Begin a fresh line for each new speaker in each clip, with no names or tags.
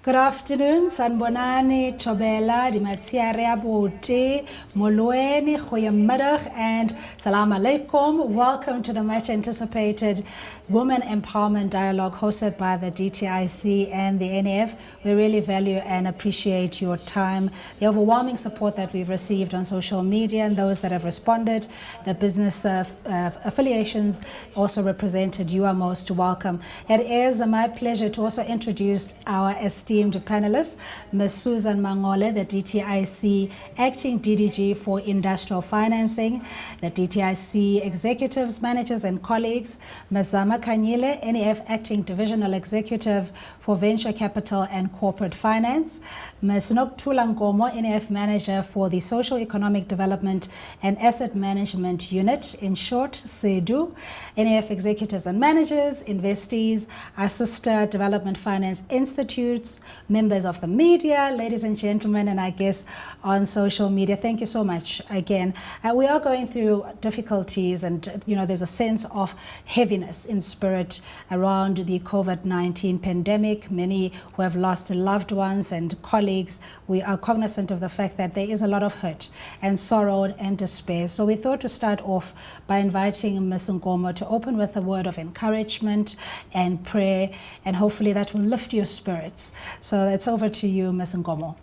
Good afternoon, Sanbonani, Tobela, Dimatsiare Abuti, Molweni, Goeiemiddag, and Salam Alaikum. Welcome to the much anticipated Women Empowerment Dialogue hosted by the DTIC and the NAF. We really value and appreciate your time, the overwhelming support that we've received on social media, and those that have responded, the business affiliations also represented. You are most welcome. It is my pleasure to also introduce our esteemed panelists, Ms. Susan Mangole, the DTIC Acting DDG for Industrial Financing, the DTIC Executives, Managers and Colleagues, Ms. Zama Kanyile, NAF Acting Divisional Executive for Venture Capital and Corporate Finance, Ms. Nokuthula Nkomo, NAF Manager for the Social Economic Development and Asset Management Unit, in short, SEDU, NAF Executives and Managers, investees, our sister development finance institutes, members of the media, ladies and gentlemen, and I guess on social media. Thank you so much again. We are going through difficulties, and there's a sense of heaviness in spirit around the COVID-19 pandemic. Many who have lost loved ones and colleagues, we are cognizant of the fact that there is a lot of hurt and sorrow and despair. So we thought to start off by inviting Ms. Nkomo to open with a word of encouragement and prayer, and hopefully that will lift your spirits. So it's over to you, Ms. Nkomo.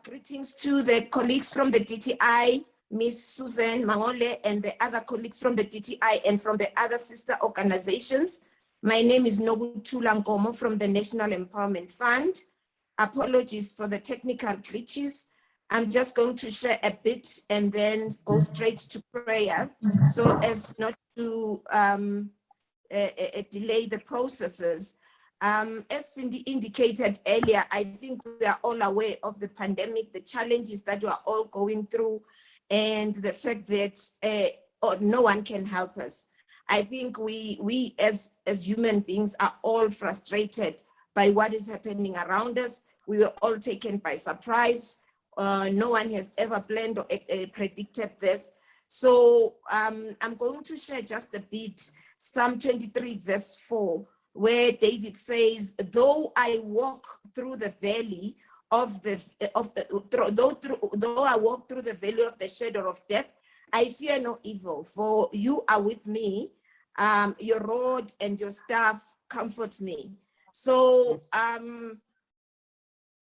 Greetings to the colleagues from the DTI, Ms. Susan Mangole, and the other colleagues from the DTI and from the other sister organizations. My name is Nokuthula Nkomo from the National Empowerment Fund. Apologies for the technical glitches. I'm just going to share a bit and then go straight to prayer so as not to delay the processes. As Cindy indicated earlier, I think we are all aware of the pandemic, the challenges that we are all going through, and the fact that no one can help us. I think we as human beings are all frustrated by what is happening around us. We were all taken by surprise. No one has ever planned or predicted this. So I'm going to share just a bit, Psalm 23 verse 4, where David says, though I walk through the valley though I walk through the valley of the shadow of death, I fear no evil, for you are with me. Your rod and your staff comforts me. So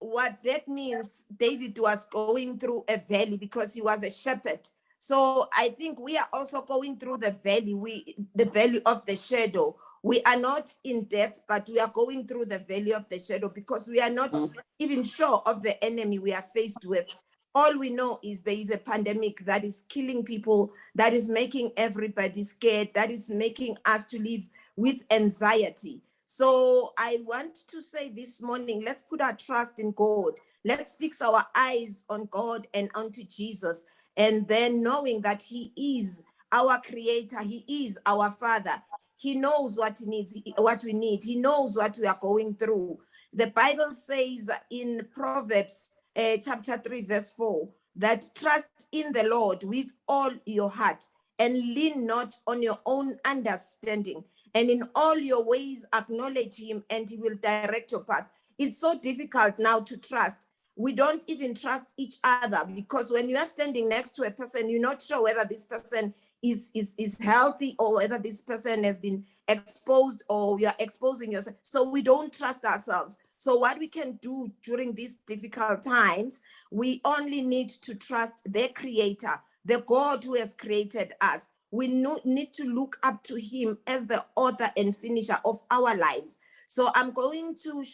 what that means, David was going through a valley because he was a shepherd. So I think we are also going through the valley, the valley of the shadow. We are not in death, but we are going through the valley of the shadow because we are not even sure of the enemy we are faced with. All we know is there is a pandemic that is killing people, that is making everybody scared, that is making us to live with anxiety. So I want to say this morning, let's put our trust in God. Let's fix our eyes on God and onto Jesus. And then knowing that He is our creator, He is our Father. He knows what we need. He knows what we are going through. The Bible says in Proverbs chapter 3, verse 4, that trust in the Lord with all your heart and lean not on your own understanding. And in all your ways acknowledge Him and He will direct your path. It's so difficult now to trust. We don't even trust each other because when you are standing next to a person, you're not sure whether this person is healthy or whether this person has been exposed or you are exposing yourself. So we don't trust ourselves. So what we can do during these difficult times, we only need to trust the Creator, the God who has created us. We need to look up to Him as the author and finisher of our lives. So I'm going to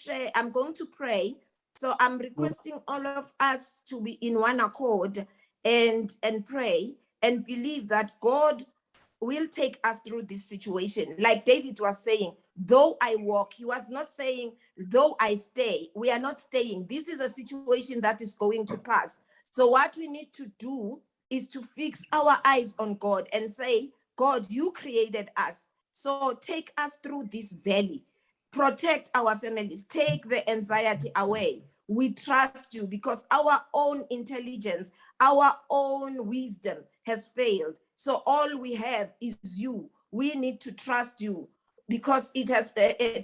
pray. So I'm requesting all of us to be in one accord and pray and believe that God will take us through this situation. Like David was saying, though I walk, he was not saying, though I stay. We are not staying. This is a situation that is going to pass. So what we need to do is to fix our eyes on God and say, God, you created us. So take us through this valley. Protect our families. Take the anxiety away. We trust you because our own intelligence, our own wisdom has failed. So all we have is you. We need to trust you because it has,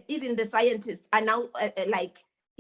even the scientists are now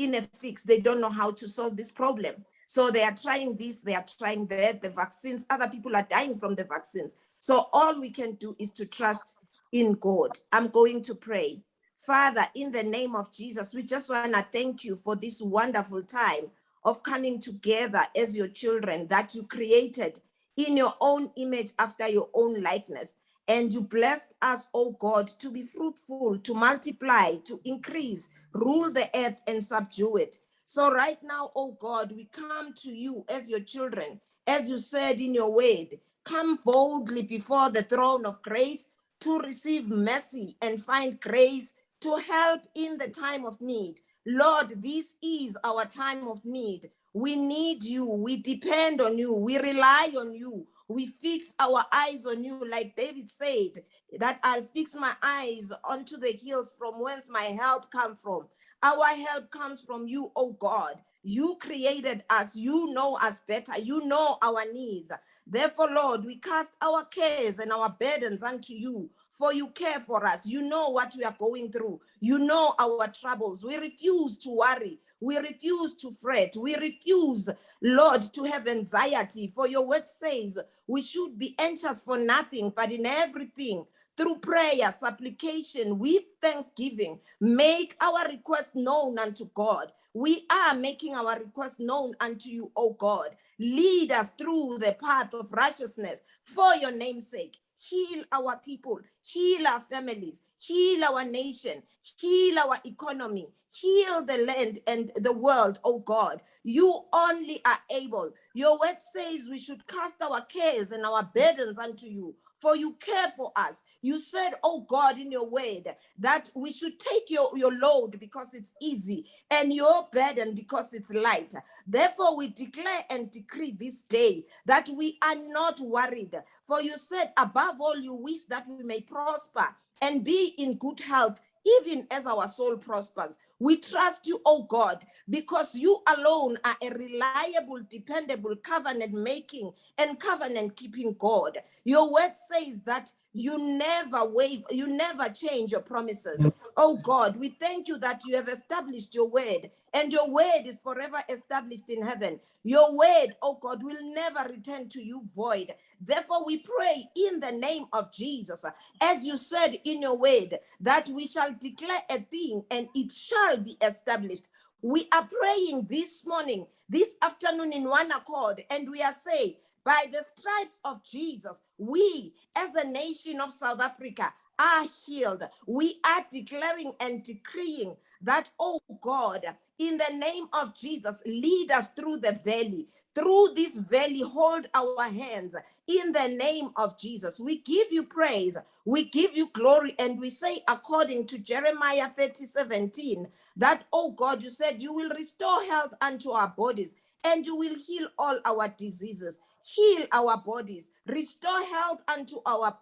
in a fix. They don't know how to solve this problem. So they are trying this, they are trying that, the vaccines, other people are dying from the vaccines. So all we can do is to trust in God. I'm going to pray. Father, in the name of Jesus, we just want to thank you for this wonderful time of coming together as your children that you created in your own image after your own likeness. And you blessed us, oh God, to be fruitful, to multiply, to increase, rule the earth and subdue it. So right now, oh God, we come to you as your children, as you said in your word, come boldly before the throne of grace to receive mercy and find grace to help in the time of need. Lord, this is our time of need. We need you. We depend on you. We rely on you. We fix our eyes on you, like David said, that I'll fix my eyes onto the hills from whence my help comes from. Our help comes from you, oh God. You created us. You know us better. You know our needs. Therefore, Lord, we cast our cares and our burdens unto you, for you care for us. You know what we are going through. You know our troubles. We refuse to worry. We refuse to fret. We refuse, Lord, to have anxiety. For your word says we should be anxious for nothing, but in everything, through prayer, supplication, with thanksgiving, make our request known unto God. We are making our request known unto you, O God. Lead us through the path of righteousness for your name's sake. Heal our people, heal our families, heal our nation, heal our economy, heal the land and the world, oh God. You only are able. Your word says we should cast our cares and our burdens unto you, for you care for us. You said, oh God, in your word that we should take your load because it's easy and your burden because it's light. Therefore, we declare and decree this day that we are not worried. For you said, above all, you wish that we may prosper and be in good health, even as our soul prospers. We trust you, oh God, because you alone are a reliable, dependable, covenant-making and covenant-keeping God. Your word says that you never waver, you never change your promises. Oh God, we thank you that you have established your word, and your word is forever established in heaven. Your word, oh God, will never return to you void. Therefore, we pray in the name of Jesus, as you said in your word, that we shall declare a thing and it shall be established. We are praying this morning, this afternoon in one accord, and we are saying, by the stripes of Jesus, we as a nation of South Africa are healed. We are declaring and decreeing that, oh God, in the name of Jesus, lead us through the valley. Through this valley, hold our hands. In the name of Jesus, we give you praise, we give you glory, and we say, according to Jeremiah 30:17, that, oh God, you said you will restore health unto our bodies and you will heal all our diseases. Heal our bodies, restore health unto our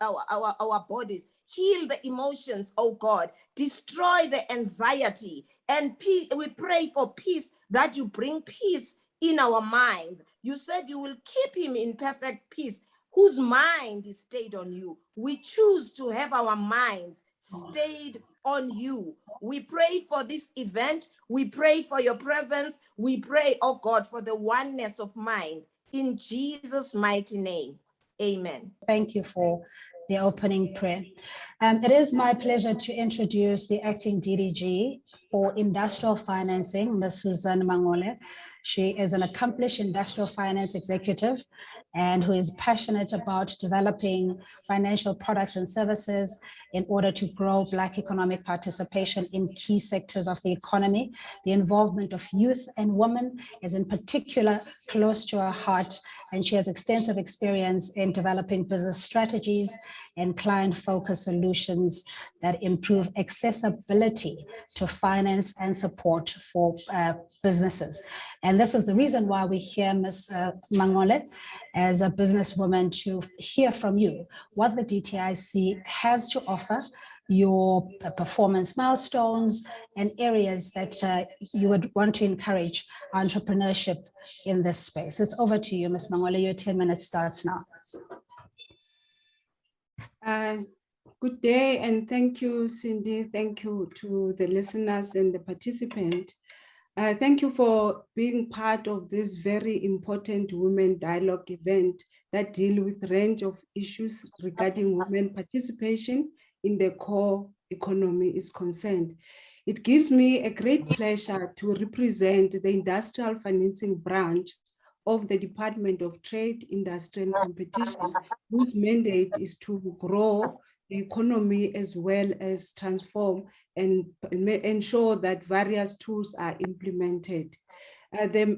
bodies, heal the emotions, oh God, destroy the anxiety, and peace. We pray for peace, that you bring peace in our minds. You said you will keep him in perfect peace, whose mind is stayed on you. We choose to have our minds stayed on you. We pray for this event. We pray for your presence. We pray, oh God, for the oneness of mind. In Jesus' mighty name, amen.
Thank you for the opening prayer. It is my pleasure to introduce the acting DDG for industrial financing, Ms. Susan Mangole. She is an accomplished industrial finance executive and who is passionate about developing financial products and services in order to grow Black economic participation in key sectors of the economy. The involvement of youth and women is in particular close to her heart, and she has extensive experience in developing business strategies and client-focused solutions that improve accessibility to finance and support for businesses. And this is the reason why we're here, Ms. Mangole, as a businesswoman, to hear from you what the DTIC has to offer, your performance milestones, and areas that you would want to encourage entrepreneurship in this space. It's over to you, Ms. Mangole. Your 10 minutes starts now.
Good day, and thank you, Cindy. Thank you to the listeners and the participant. Thank you for being part of this very important women dialogue event that deal with a range of issues regarding women participation in the core economy is concerned. It gives me a great pleasure to represent the industrial financing branch of the Department of Trade, Industry and Competition, whose mandate is to grow the economy as well as transform and ensure that various tools are implemented. The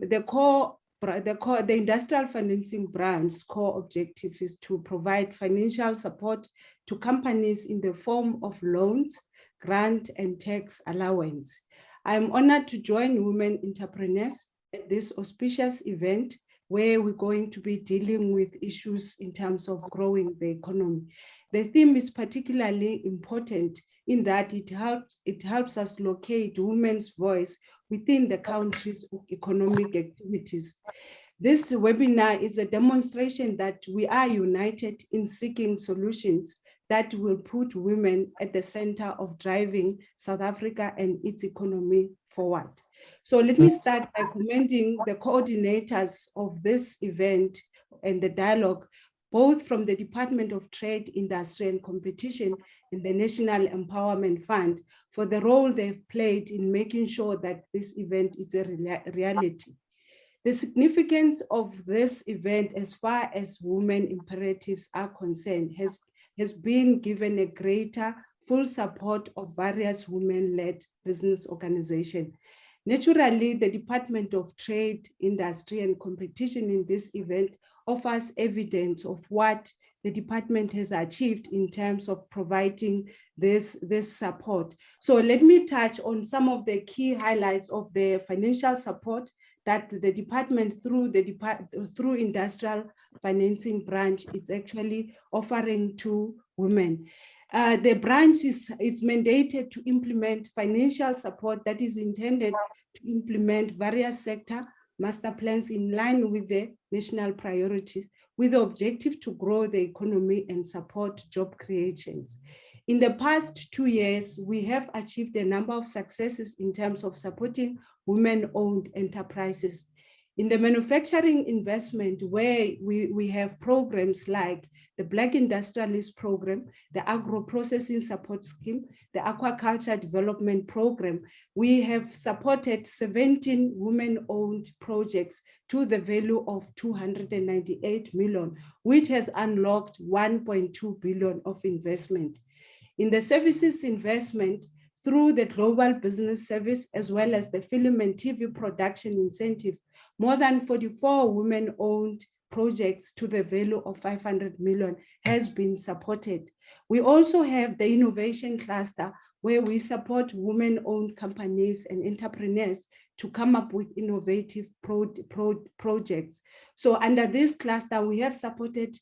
industrial financing branch's core objective is to provide financial support to companies in the form of loans, grant, and tax allowance. I am honored to join women entrepreneurs at this auspicious event where we're going to be dealing with issues in terms of growing the economy. The theme is particularly important in that it helps us locate women's voice within the country's economic activities. This webinar is a demonstration that we are united in seeking solutions that will put women at the center of driving South Africa and its economy forward. So let me start by commending the coordinators of this event and the dialogue, both from the Department of Trade, Industry and Competition and the National Empowerment Fund for the role they've played in making sure that this event is a reality. The significance of this event as far as women imperatives are concerned has been given a greater full support of various women-led business organizations. Naturally, the Department of Trade, Industry and Competition in this event offers evidence of what the department has achieved in terms of providing this support. So let me touch on some of the key highlights of the financial support that the department through industrial financing branch is actually offering to women. The branch is mandated to implement financial support that is intended to implement various sector master plans in line with the national priorities, with the objective to grow the economy and support job creations. In the past 2 years, we have achieved a number of successes in terms of supporting women-owned enterprises. In the manufacturing investment, where we have programs like the Black Industrialist Program, the Agro Processing Support Scheme, the Aquaculture Development Program, we have supported 17 women-owned projects to the value of 298 million, which has unlocked 1.2 billion of investment. In the services investment, through the Global Business Service, as well as the Film and TV Production Incentive, more than 44 women-owned projects to the value of 500 million has been supported. We also have the innovation cluster, where we support women-owned companies and entrepreneurs to come up with innovative projects. So under this cluster, we have supported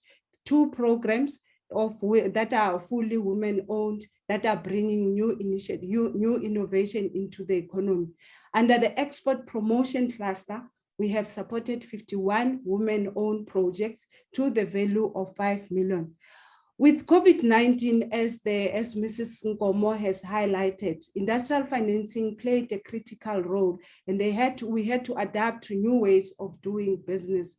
2 programs that are fully women-owned, that are bringing new innovation into the economy. Under the export promotion cluster, we have supported 51 women-owned projects to the value of 5 million. With COVID-19, as Mrs. Nkomo has highlighted, industrial financing played a critical role, and we had to adapt to new ways of doing business.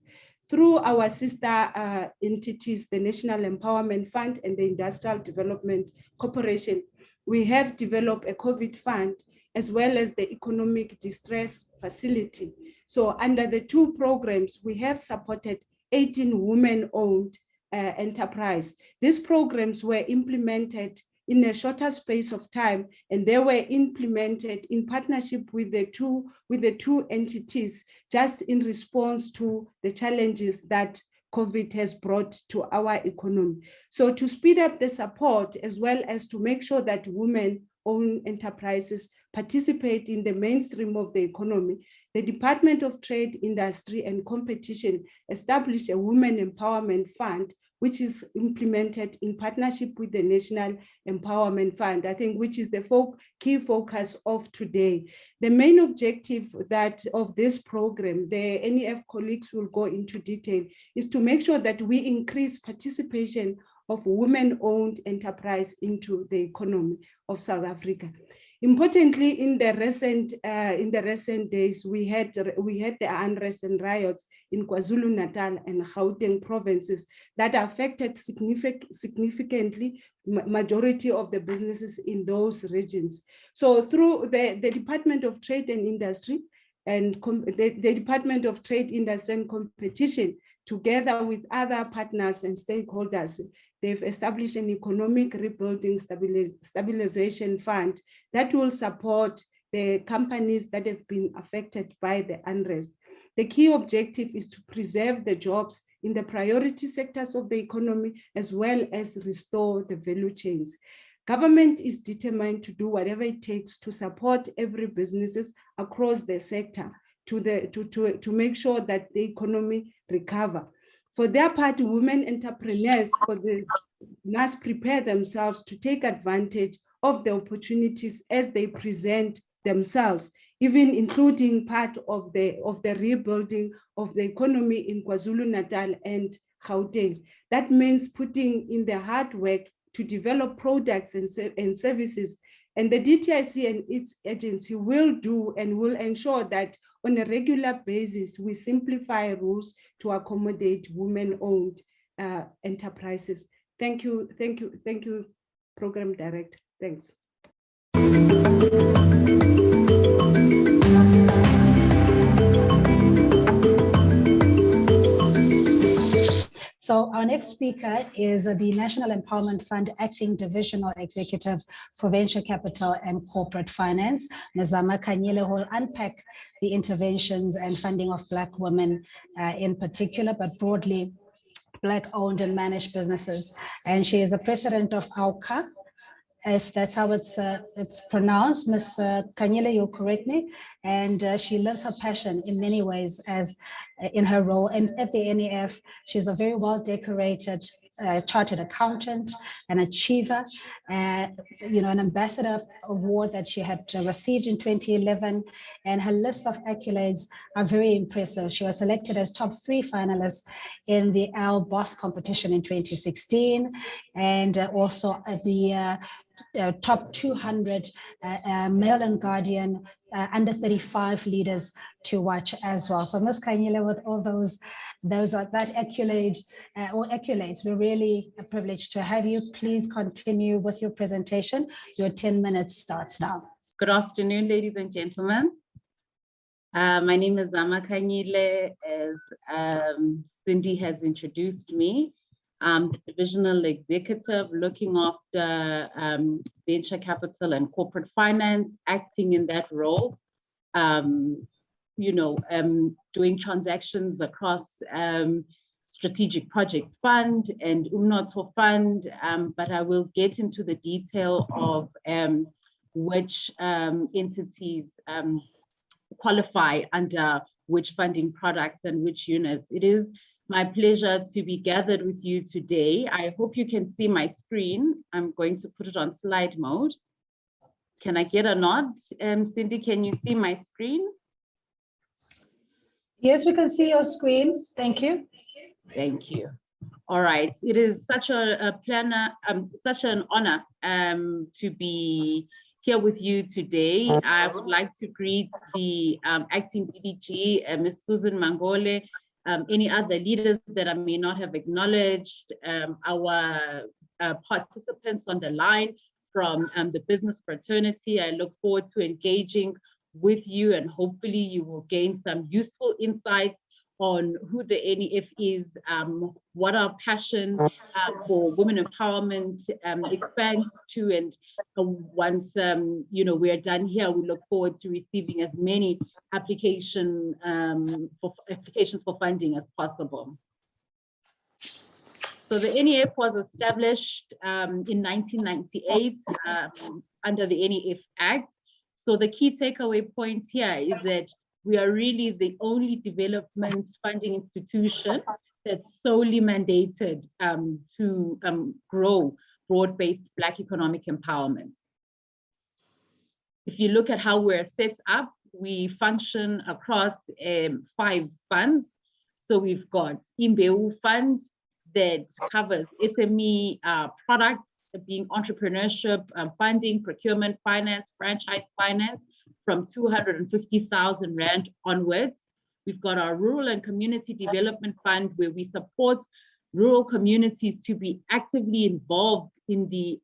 Through our sister entities, the National Empowerment Fund and the Industrial Development Corporation, we have developed a COVID fund as well as the Economic Distress Facility. So under the 2 programs, we have supported 18 women-owned enterprise. These programs were implemented in a shorter space of time, and they were implemented in partnership with the two entities, just in response to the challenges that COVID has brought to our economy. So to speed up the support, as well as to make sure that women-owned enterprises participate in the mainstream of the economy, the Department of Trade, Industry and Competition established a Women Empowerment Fund, which is implemented in partnership with the National Empowerment Fund, I think, which is the key focus of today. The main objective of this program, the NEF colleagues will go into detail, is to make sure that we increase participation of women-owned enterprise into the economy of South Africa. Importantly, in the recent days, we had the unrest and riots in KwaZulu-Natal and Gauteng provinces that affected significantly majority of the businesses in those regions. So through the Department of Trade and Industry and the Department of Trade, Industry and Competition, together with other partners and stakeholders, they've established an economic rebuilding stabilization fund that will support the companies that have been affected by the unrest. The key objective is to preserve the jobs in the priority sectors of the economy, as well as restore the value chains. Government is determined to do whatever it takes to support every businesses across the sector to make sure that the economy recover. For their part, women entrepreneurs must prepare themselves to take advantage of the opportunities as they present themselves, even including part of the rebuilding of the economy in KwaZulu-Natal and Gauteng. That means putting in the hard work to develop products and services. And the DTIC and its agency will do and will ensure that on a regular basis, we simplify rules to accommodate women-owned enterprises. Thank you, Program Director. Thanks.
So our next speaker is the National Empowerment Fund Acting Divisional Executive for Venture Capital and Corporate Finance, Ms. Zama Kanyile, who will unpack the interventions and funding of Black women in particular, but broadly Black-owned and managed businesses. And she is the president of AUCA, if that's how it's pronounced. Ms. Kanyile, you'll correct me. And she lives her passion in many ways as in her role. And at the NEF, she's a very well-decorated chartered accountant, an achiever, an ambassador award that she had received in 2011. And her list of accolades are very impressive. She was selected as top 3 finalists in the Al Boss competition in 2016, and also at the top 200 Mail and Guardian under 35 leaders to watch as well. So Ms. Kanyile, with all that accolades, we're really privileged to have you. Please continue with your presentation. Your 10 minutes starts now.
Good afternoon, ladies and gentlemen. My name is Zama Kanyile. As Cindy has introduced me, I'm the divisional executive looking after venture capital and corporate finance, acting in that role, doing transactions across Strategic Projects Fund and Nato Fund, but I will get into the detail of which entities qualify under which funding products and which units. It is my pleasure to be gathered with you today. I hope you can see my screen. I'm going to put it on slide mode. Can I get a nod? Cindy, can you see my screen?
Yes, we can see your screen. Thank you.
Thank you. All right. It is such such an honor to be here with you today. I would like to greet the acting DDG, Ms. Susan Mangole, any other leaders that I may not have acknowledged, our participants on the line from the business fraternity. I look forward to engaging with you, and hopefully you will gain some useful insights on who the NEF is, what our passion for women empowerment expands to, and once we are done here, we look forward to receiving as many applications for funding as possible. So the NEF was established in 1998 under the NEF Act. So the key takeaway point here is that we are really the only development funding institution that's solely mandated to grow broad-based Black economic empowerment. If you look at how we're set up, we function across 5 funds. So we've got Imbeu Fund that covers SME products being entrepreneurship, funding, procurement finance, franchise finance from 250,000 Rand onwards. We've got our Rural and Community Development Fund, where we support rural communities to be actively involved in the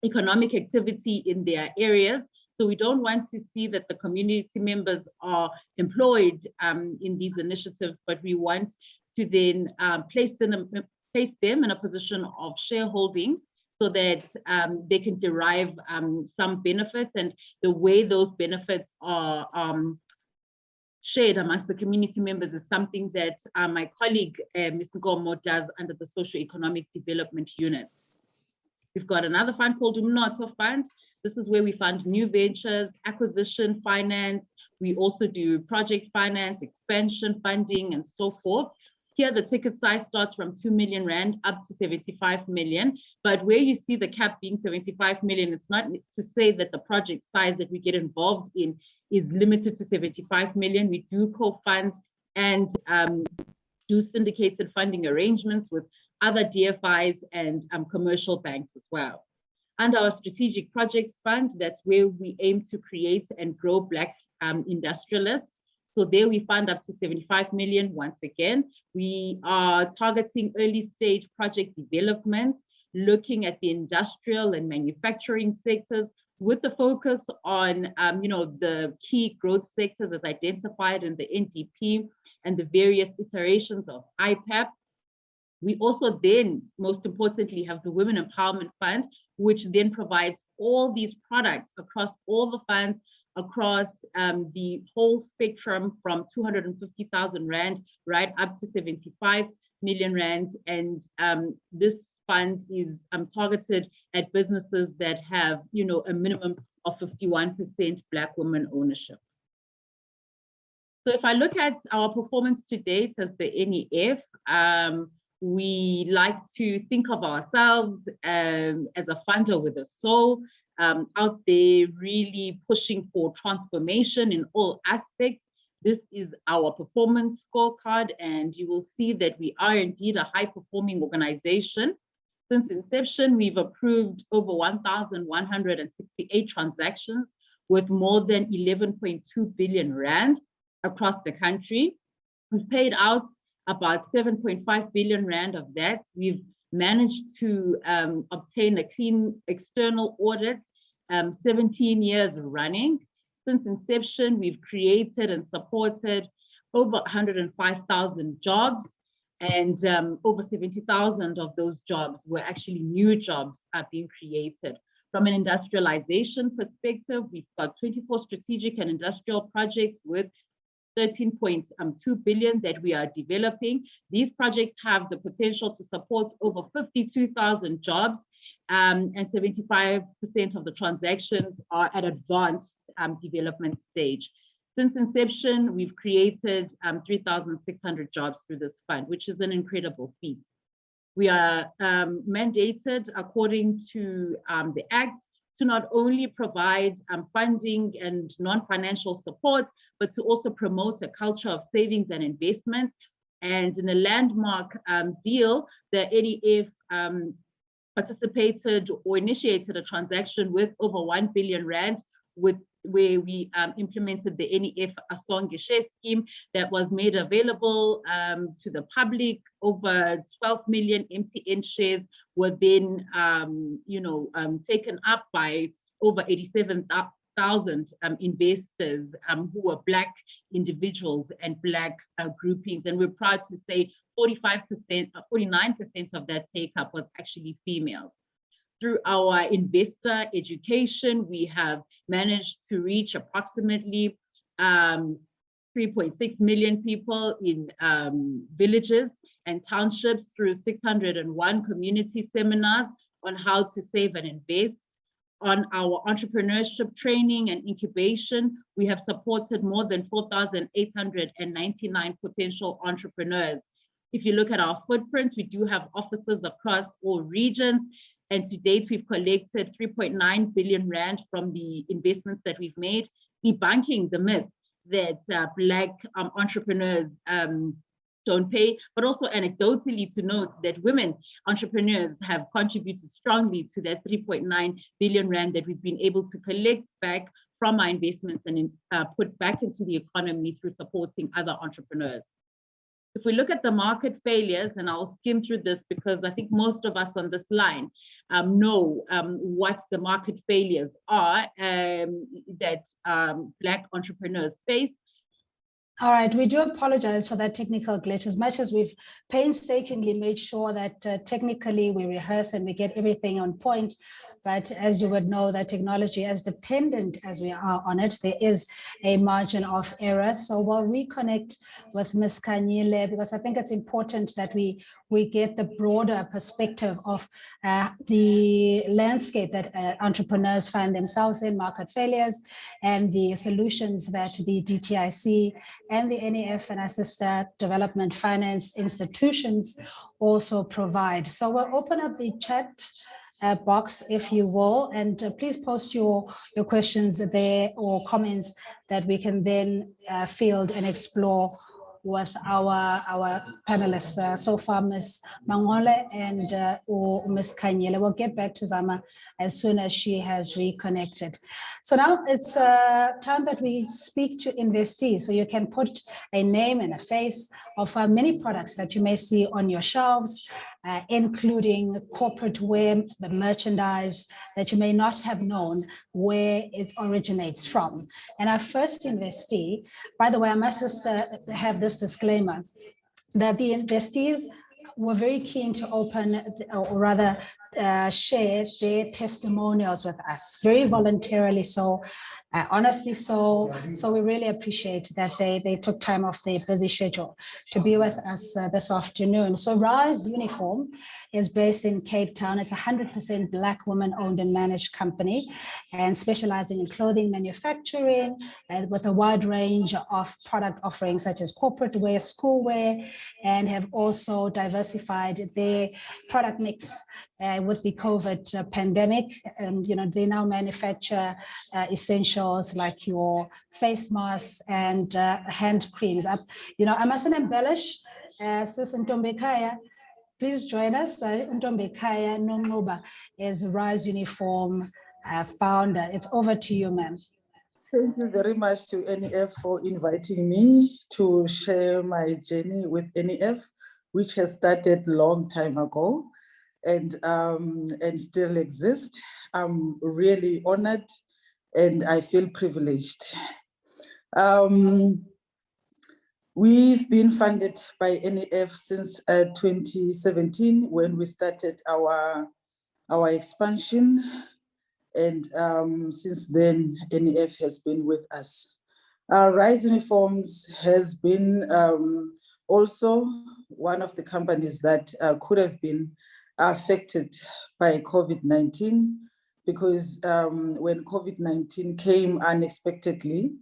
economic activity in their areas. So we don't want to see that the community members are employed in these initiatives, but we want to then place them in a position of shareholding so that they can derive some benefits, and the way those benefits are shared amongst the community members is something that my colleague, Ms. Ngomo, does under the Socio-Economic Development Unit. We've got another fund called Nato Fund. This is where we fund new ventures, acquisition finance. We also do project finance, expansion funding, and so forth. Here, the ticket size starts from 2 million Rand up to 75 million. But where you see the cap being 75 million, it's not to say that the project size that we get involved in is limited to 75 million. We do co-fund and do syndicated funding arrangements with other DFIs and commercial banks as well. Under our Strategic Projects Fund, that's where we aim to create and grow Black industrialists. So there we fund up to 75 million. Once again, we are targeting early stage project development, looking at the industrial and manufacturing sectors with the focus on the key growth sectors as identified in the NDP and the various iterations of IPAP. We also then, most importantly, have the Women Empowerment Fund, which then provides all these products across all the funds, across the whole spectrum from 250,000 Rand right up to 75 million Rand. And this fund is targeted at businesses that have, a minimum of 51% Black women ownership. So if I look at our performance to date as the NEF, we like to think of ourselves as a funder with a soul, out there really pushing for transformation in all aspects. This is our performance scorecard, and you will see that we are indeed a high-performing organization. Since inception, we've approved over 1,168 transactions with more than 11.2 billion Rand across the country. We've paid out about 7.5 billion Rand of that. We've managed to obtain a clean external audit 17 years running. Since inception, we've created and supported over 105,000 jobs, and over 70,000 of those jobs were actually new jobs being created. From an industrialization perspective, we've got 24 strategic and industrial projects with 13.2 billion that we are developing. These projects have the potential to support over 52,000 jobs, and 75% of the transactions are at advanced development stage. Since inception, we've created 3,600 jobs through this fund, which is an incredible feat. We are mandated according to the Act to not only provide funding and non-financial support, but to also promote a culture of savings and investment. And in a landmark deal, the NEF participated or initiated a transaction with over 1 billion Rand where we implemented the NEF Asonge share scheme that was made available to the public. Over 12 million MTN shares were then taken up by over 87,000 investors who were Black individuals and Black groupings. And we're proud to say 49% of that take-up was actually females. Through our investor education, we have managed to reach approximately 3.6 million people in villages and townships through 601 community seminars on how to save and invest. On our entrepreneurship training and incubation, we have supported more than 4,899 potential entrepreneurs. If you look at our footprint, we do have offices across all regions. And to date, we've collected 3.9 billion Rand from the investments that we've made, debunking the myth that Black entrepreneurs don't pay, but also anecdotally to note that women entrepreneurs have contributed strongly to that 3.9 billion rand that we've been able to collect back from our investments and put back into the economy through supporting other entrepreneurs. If we look at the market failures, and I'll skim through this because I think most of us on this line know what the market failures are that Black entrepreneurs face.
All right, we do apologize for that technical glitch, as much as we've painstakingly made sure that technically we rehearse and we get everything on point. But as you would know, that technology, as dependent as we are on it, there is a margin of error. So we'll reconnect with Ms. Kanyile, because I think it's important that we get the broader perspective of the landscape that entrepreneurs find themselves in, market failures, and the solutions that the DTIC and the NEF and our sister development finance institutions also provide. So we'll open up the chat box, if you will, and please post your questions there or comments that we can then field and explore with our panelists. So far, Ms. Mangole and or Ms. Kanyile. We'll get back to Zama as soon as she has reconnected. So now it's time that we speak to investees. So you can put a name and a face of many products that you may see on your shelves, including corporate wear, the merchandise that you may not have known where it originates from. And our first investee, by the way, I must just have this disclaimer that the investees were very keen to open, or rather share their testimonials with us, very voluntarily so, honestly so. So we really appreciate that they took time off their busy schedule to be with us this afternoon. So Rise Uniform is based in Cape Town. It's a 100% Black woman-owned and managed company, and specializing in clothing manufacturing, and with a wide range of product offerings such as corporate wear, school wear, and have also diversified their product mix with the COVID pandemic. You know, they now manufacture essentials like your face masks and hand creams. You know, I mustn't embellish, Sis Ntombekaya. Please join us. Ntombekaya Nomnoba is Rise Uniform founder. It's over to you, ma'am.
Thank you very much to NEF for inviting me to share my journey with NEF, which has started a long time ago and still exists. I'm really honored and I feel privileged. We've been funded by NEF since 2017 when we started our expansion, and since then NEF has been with us. Rise Uniforms has been also one of the companies that could have been affected by COVID-19, because when COVID-19 came unexpectedly,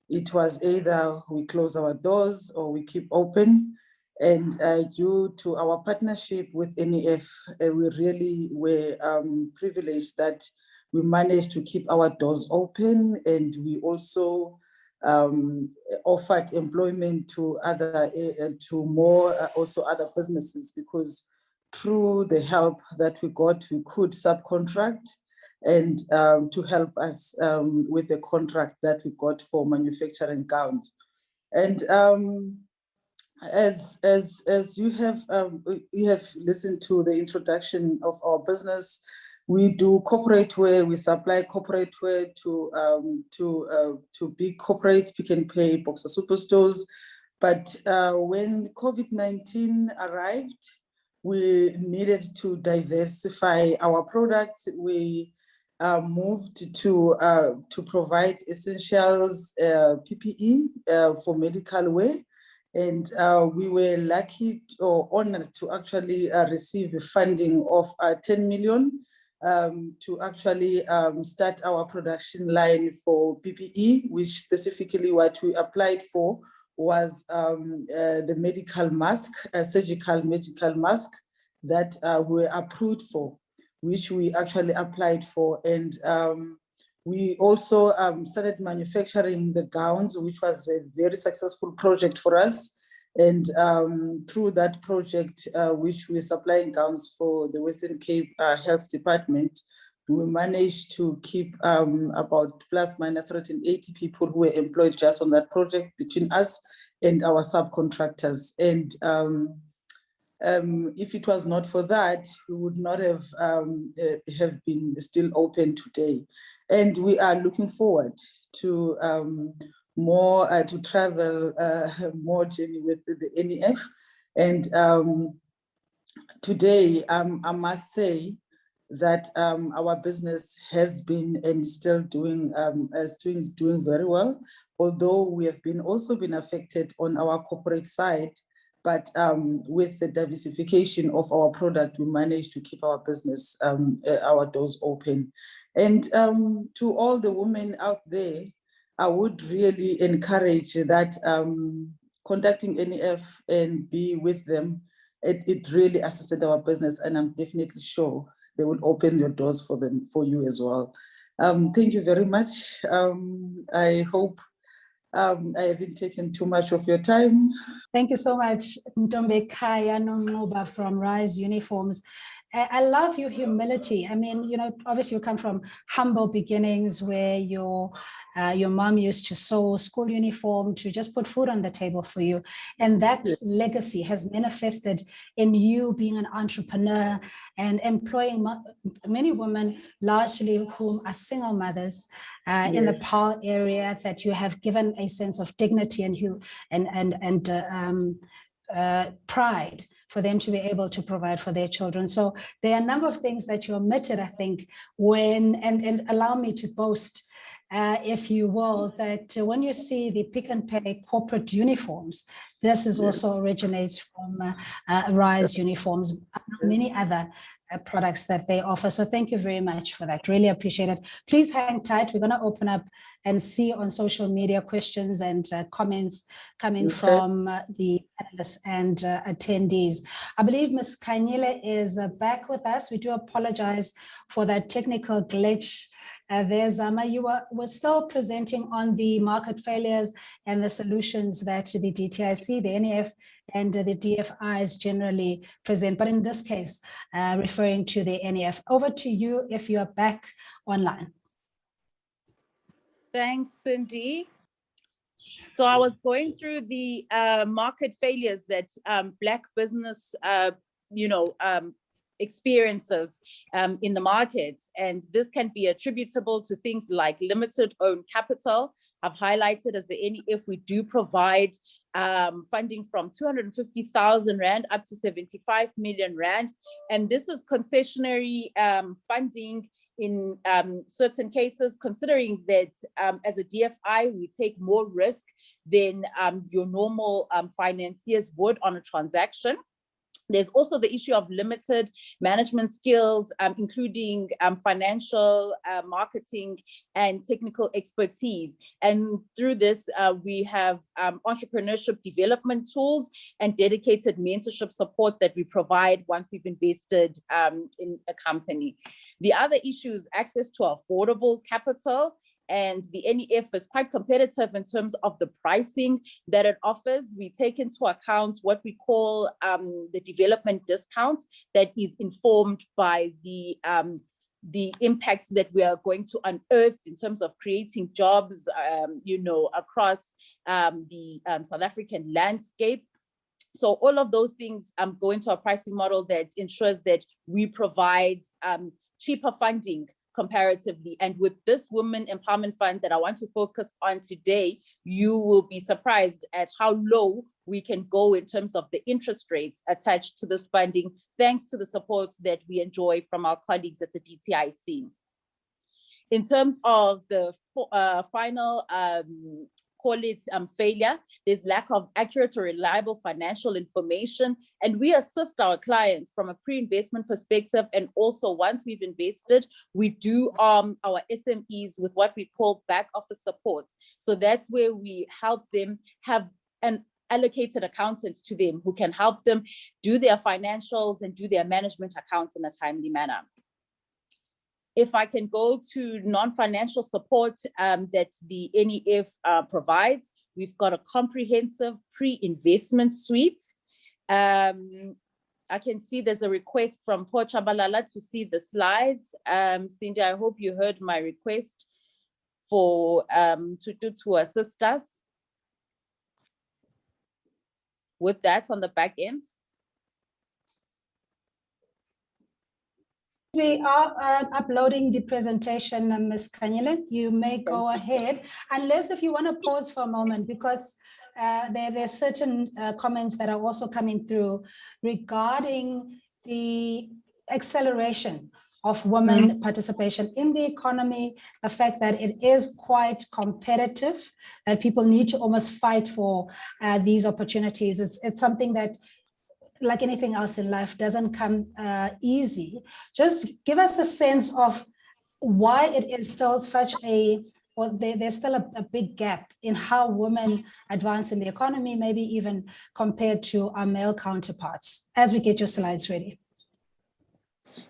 it was either we close our doors or we keep open. And due to our partnership with NEF, we really were privileged that we managed to keep our doors open, and we also offered employment to also other businesses, because through the help that we got, we could subcontract and to help us with the contract that we got for manufacturing gowns. And as you have listened to the introduction of our business, we do corporate wear. We supply corporate wear to big corporates, Pick n Pay, Boxer Superstores. But when COVID-19 arrived, we needed to diversify our products. We moved to provide essentials, PPE for medical wear. And we were lucky or honored to actually receive the funding of 10 million to actually start our production line for PPE, which specifically what we applied for was the medical mask, a surgical medical mask that we were approved for, which we actually applied for. And we also started manufacturing the gowns, which was a very successful project for us. And through that project, which we're supplying gowns for the Western Cape Health Department, we managed to keep about plus minus 180 people who were employed just on that project between us and our subcontractors. And if it was not for that, we would not have been still open today. And we are looking forward to more to travel more journey with the NEF. And today, I must say that our business has been and still doing very well, although we have also been affected on our corporate side. But with the diversification of our product, we managed to keep our business, our doors open. And to all the women out there, I would really encourage that contacting NEF and be with them. It really assisted our business, and I'm definitely sure they will open your doors for you as well. Thank you very much. I hope I haven't taken too much of your time.
Thank you so much, Ntombe Kaya Nongoba from Rise Uniforms. I love your humility. I mean, you know, obviously you come from humble beginnings where your mom used to sew school uniform to just put food on the table for you. And that legacy has manifested in you being an entrepreneur and employing many women, largely whom are single mothers in the Paarl area, that you have given a sense of dignity and pride for them to be able to provide for their children. So there are a number of things that you omitted, I think, and allow me to boast, if you will, that when you see the Pick n Pay corporate uniforms, this is also originates from Rise Uniforms, many other products that they offer. So thank you very much for that. Really appreciate it. Please hang tight. We're going to open up and see on social media questions and comments coming from the panelists and attendees. I believe Ms. Kanyile is back with us. We do apologize for that technical glitch. There, Zama, you were still presenting on the market failures and the solutions that the DTIC, the NEF, and the DFIs generally present, but in this case, referring to the NEF. Over to you if you are back online.
Thanks, Cindy. So I was going through the market failures that Black business, experiences in the markets, and this can be attributable to things like limited owned capital. I've highlighted as the NEF, we do provide funding from 250,000 Rand up to 75 million Rand, and this is concessionary funding in certain cases, considering that as a DFI, we take more risk than your normal financiers would on a transaction. There's also the issue of limited management skills, including financial, marketing, and technical expertise. And through this, we have entrepreneurship development tools and dedicated mentorship support that we provide once we've invested in a company. The other issue is access to affordable capital. And the NEF is quite competitive in terms of the pricing that it offers. We take into account what we call the development discount that is informed by the impacts that we are going to unearth in terms of creating jobs, across the South African landscape. So all of those things go into a pricing model that ensures that we provide cheaper funding comparatively. And with this Women Empowerment Fund that I want to focus on today, you will be surprised at how low we can go in terms of the interest rates attached to this funding, thanks to the support that we enjoy from our colleagues at the DTIC. In terms of the final call it failure, there's lack of accurate or reliable financial information, and we assist our clients from a pre-investment perspective, and also once we've invested, we do our SMEs with what we call back office support. So that's where we help them have an allocated accountant to them who can help them do their financials and do their management accounts in a timely manner. If I can go to non-financial support that the NEF provides, We've got a comprehensive pre-investment suite. I can see there's a request from Pocha Balala to see the slides. Cindy, I hope you heard my request for to assist us with that on the back end.
We are uploading the presentation, Ms. Kanyile. You may go ahead, unless if you want to pause for a moment, because there's certain comments that are also coming through regarding the acceleration of women participation in the economy, the fact that it is quite competitive, that people need to almost fight for these opportunities. It's something that, like anything else in life, doesn't come easy. Just give us a sense of why it is still such a, or there's still a big gap in how women advance in the economy, maybe even compared to our male counterparts, as we get your slides ready.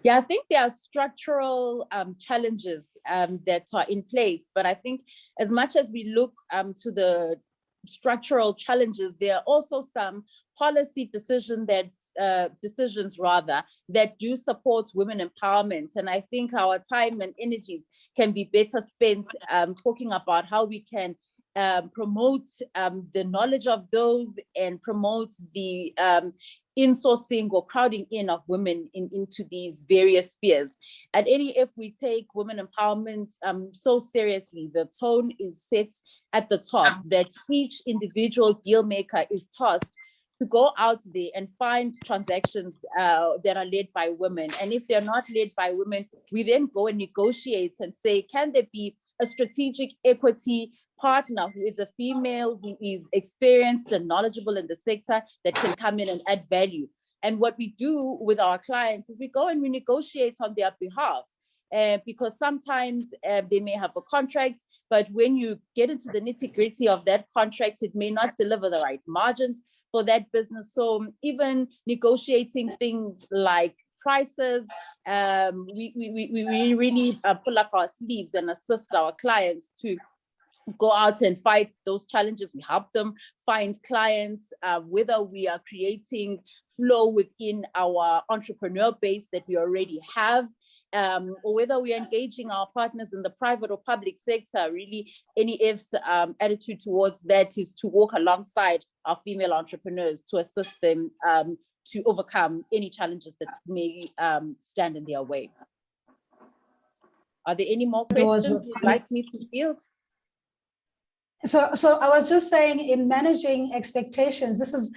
Yeah, I think there are structural challenges that are in place, but I think as much as we look to the structural challenges, there are also some policy decisions that do support women empowerment. And I think our time and energies can be better spent talking about how we can promote the knowledge of those and promote the insourcing or crowding in of women into these various spheres. At NEF, we take women empowerment so seriously. The tone is set at the top that each individual deal maker is tasked to go out there and find transactions that are led by women. And if they're not led by women, we then go and negotiate and say, can there be a strategic equity partner who is a female, who is experienced and knowledgeable in the sector, that can come in and add value? And what we do with our clients is we go and we negotiate on their behalf. Because sometimes they may have a contract, but when you get into the nitty-gritty of that contract, it may not deliver the right margins for that business. So even negotiating things like prices, we really pull up our sleeves and assist our clients to go out and fight those challenges. We help them find clients, whether we are creating flow within our entrepreneur base that we already have, or whether we are engaging our partners in the private or public sector. Really, NEF's attitude towards that is to walk alongside our female entrepreneurs to assist them to overcome any challenges that may stand in their way. Are there any more questions you'd like me to field?
So I was just saying, in managing expectations, this is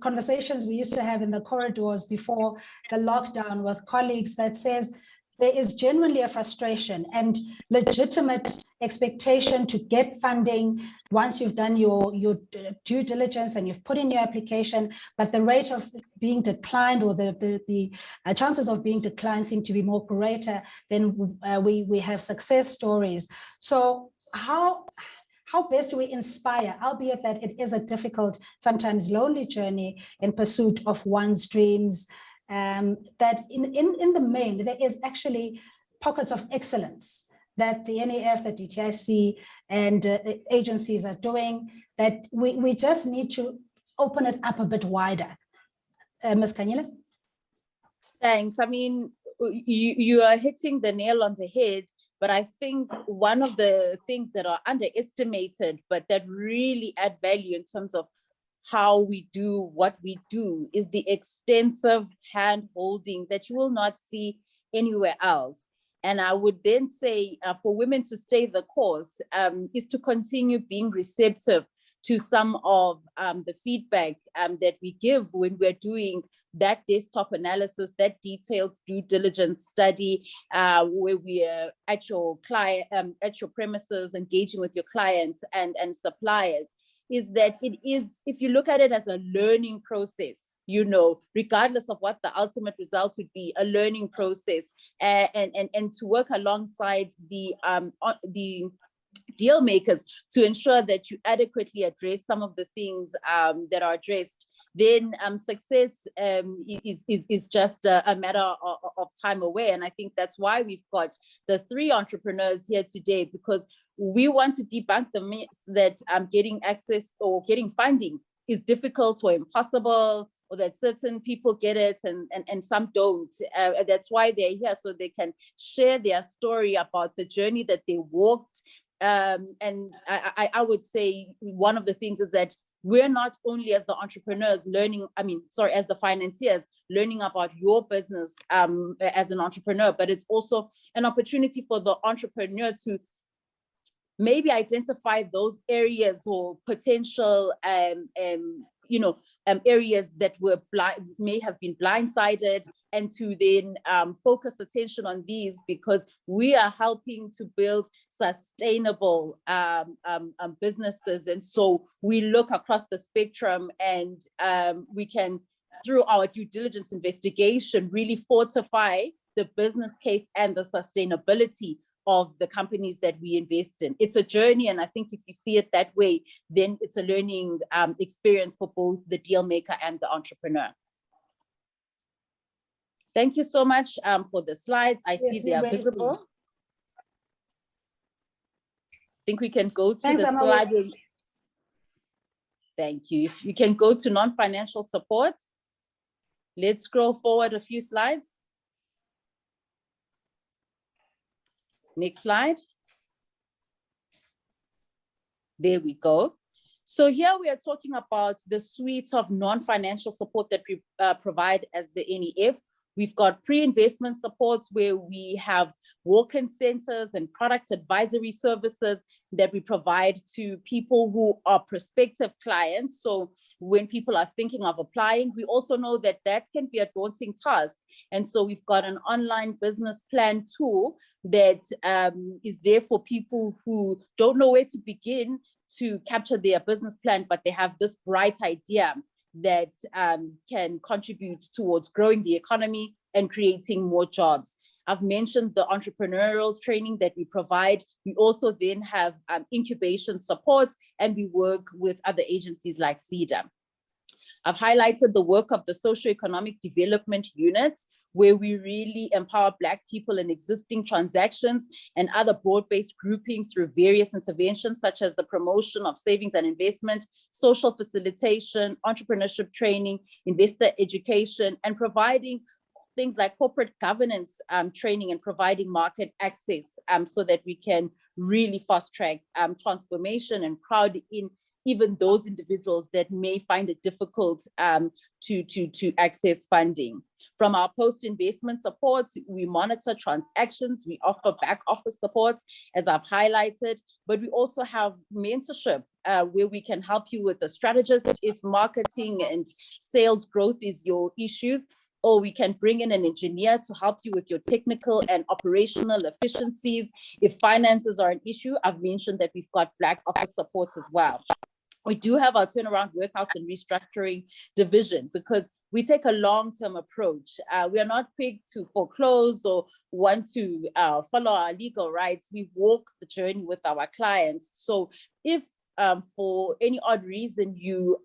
conversations we used to have in the corridors before the lockdown with colleagues, that says there is genuinely a frustration and legitimate expectation to get funding once you've done your due diligence and you've put in your application, but the rate of being declined, or the chances of being declined, seem to be more greater than we have success stories. So how best do we inspire, albeit that it is a difficult, sometimes lonely journey in pursuit of one's dreams, that in the main, there is actually pockets of excellence that the NEF, the DTIC, and agencies are doing, that we just need to open it up a bit wider. Ms. Kanyile?
Thanks. I mean, you are hitting the nail on the head. But I think one of the things that are underestimated, but that really add value in terms of how we do what we do, is the extensive hand-holding that you will not see anywhere else. And I would then say for women to stay the course is to continue being receptive to some of the feedback that we give when we're doing that desktop analysis, that detailed due diligence study, where we are at your client, at your premises, engaging with your clients and suppliers. Is that it is, if you look at it as a learning process, you know, regardless of what the ultimate result would be, a learning process, and to work alongside the deal makers to ensure that you adequately address some of the things that are addressed, then success is just a matter of time away. And I think that's why we've got the 3 entrepreneurs here today, because we want to debunk the myth that getting access or getting funding is difficult or impossible, or that certain people get it and some don't. That's why they're here, so they can share their story about the journey that they walked. And I would say one of the things is that we're not only as the entrepreneurs learning, as the financiers learning about your business as an entrepreneur, but it's also an opportunity for the entrepreneur to maybe identify those areas or potential areas that were may have been blindsided, and to then focus attention on these, because we are helping to build sustainable businesses. And so we look across the spectrum, and we can, through our due diligence investigation, really fortify the business case and the sustainability of the companies that we invest in. It's a journey, and I think if you see it that way, then it's a learning experience for both the deal maker and the entrepreneur. Thank you so much for the slides. I see they are visible. I think we can go to the slide. Thank you. If you can go to non-financial support. Let's scroll forward a few slides. Next slide. There we go. So here we are talking about the suite of non-financial support that we provide as the NEF. We've got pre-investment support, where we have walk-in centers and product advisory services that we provide to people who are prospective clients. So when people are thinking of applying, we also know that that can be a daunting task. And so we've got an online business plan tool that is there for people who don't know where to begin to capture their business plan, but they have this bright idea that can contribute towards growing the economy and creating more jobs. I've mentioned the entrepreneurial training that we provide. We also then have incubation support, and we work with other agencies like CEDA. I've highlighted the work of the socioeconomic development units, where we really empower Black people in existing transactions and other broad-based groupings through various interventions, such as the promotion of savings and investment, social facilitation, entrepreneurship training, investor education, and providing things like corporate governance training and providing market access so that we can really fast track transformation and crowd in even those individuals that may find it difficult to access funding. From our post-investment support, we monitor transactions, we offer back office support, as I've highlighted, but we also have mentorship where we can help you with the strategist if marketing and sales growth is your issues, or we can bring in an engineer to help you with your technical and operational efficiencies. If finances are an issue, I've mentioned that we've got Black office support as well. We do have our turnaround workouts and restructuring division, because we take a long-term approach. We are not quick to foreclose or want to follow our legal rights. We walk the journey with our clients. So if for any odd reason you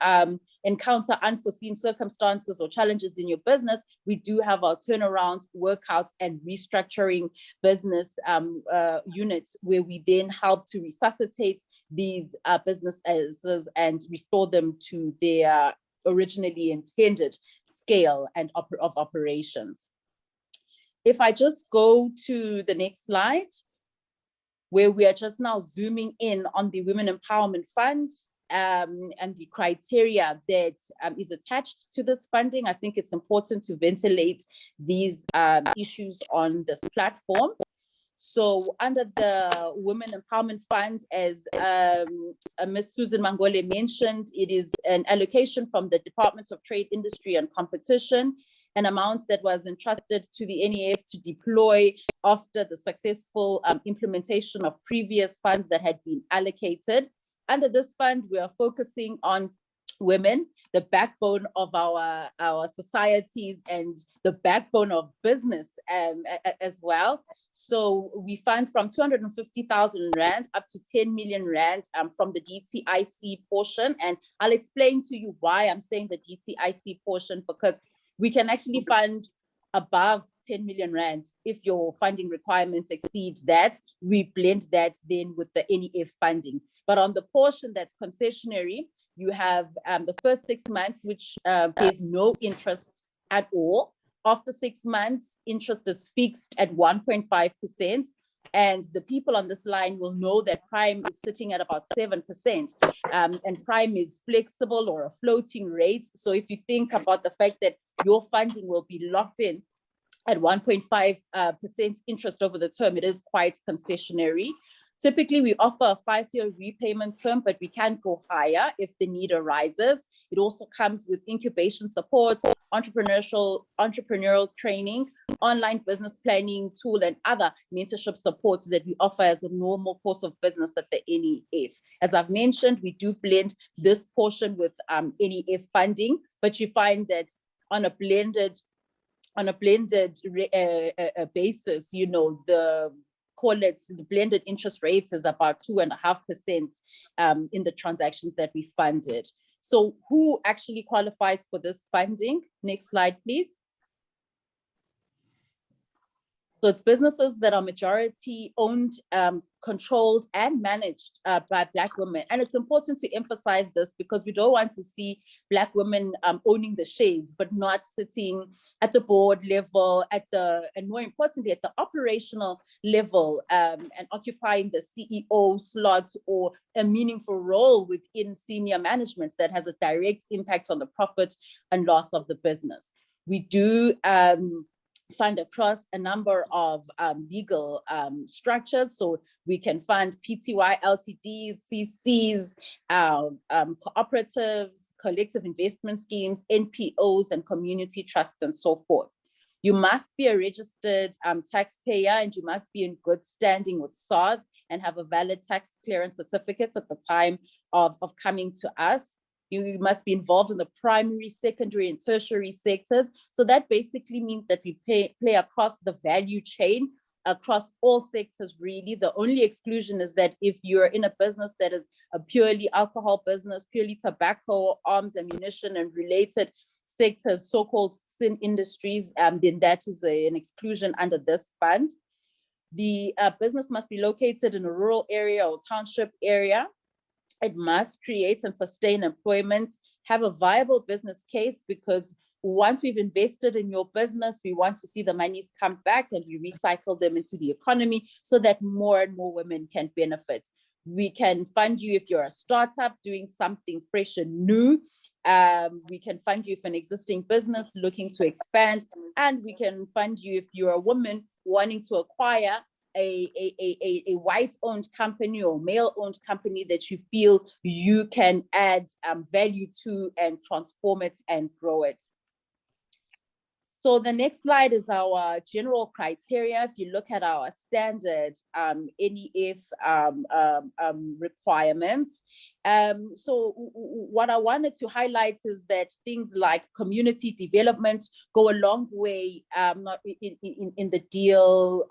encounter unforeseen circumstances or challenges in your business, we do have our turnaround workouts and restructuring business units, where we then help to resuscitate these businesses and restore them to their originally intended scale and of operations. If I just go to the next slide, where we are just now zooming in on the Women Empowerment Fund and the criteria that is attached to this funding. I think it's important to ventilate these issues on this platform. So under the Women Empowerment Fund, as Ms. Susan Mangole mentioned, it is an allocation from the Department of Trade, Industry and Competition, an amount that was entrusted to the NEF to deploy after the successful implementation of previous funds that had been allocated. Under this fund, we are focusing on women, the backbone of our societies and the backbone of business as well. So we fund from 250,000 Rand up to 10 million Rand from the DTIC portion. And I'll explain to you why I'm saying the DTIC portion, because we can actually fund above 10 million rand. If your funding requirements exceed that, we blend that then with the NEF funding. But on the portion that's concessionary, you have the first 6 months, which there's no interest at all. After 6 months, interest is fixed at 1.5%. And the people on this line will know that prime is sitting at about 7%, and prime is flexible or a floating rate. So if you think about the fact that your funding will be locked in at 1.5% interest over the term, it is quite concessionary. Typically, we offer a 5-year repayment term, but we can go higher if the need arises. It also comes with incubation support, entrepreneurial training, online business planning tool, and other mentorship supports that we offer as a normal course of business at the NEF. As I've mentioned, we do blend this portion with NEF funding, but you find that on a blended basis, you know, the blended interest rates is about 2.5% in the transactions that we funded. So who actually qualifies for this funding? Next slide, please. So it's businesses that are majority owned, controlled and managed by Black women. And it's important to emphasize this because we don't want to see Black women owning the shares, but not sitting at the board level, and more importantly, at the operational level, and occupying the CEO slot or a meaningful role within senior management that has a direct impact on the profit and loss of the business. We do fund across a number of legal structures. So we can fund PTY, LTDs, CCs, cooperatives, collective investment schemes, NPOs, and community trusts, and so forth. You must be a registered taxpayer, and you must be in good standing with SARS and have a valid tax clearance certificate at the time of coming to us. You must be involved in the primary, secondary, and tertiary sectors. So that basically means that we play across the value chain, across all sectors, really. The only exclusion is that if you're in a business that is a purely alcohol business, purely tobacco, arms, ammunition, and related sectors, so-called sin industries, then that is an exclusion under this fund. The business must be located in a rural area or township area. It must create and sustain employment, have a viable business case, because once we've invested in your business, we want to see the monies come back and we recycle them into the economy so that more and more women can benefit. We can fund you if you're a startup doing something fresh and new. We can fund you if an existing business looking to expand, and we can fund you if you're a woman wanting to acquire a white-owned company or male-owned company that you feel you can add value to and transform it and grow it. So the next slide is our general criteria. If you look at our standard NEF requirements, so what I wanted to highlight is that things like community development go a long way not in the deal,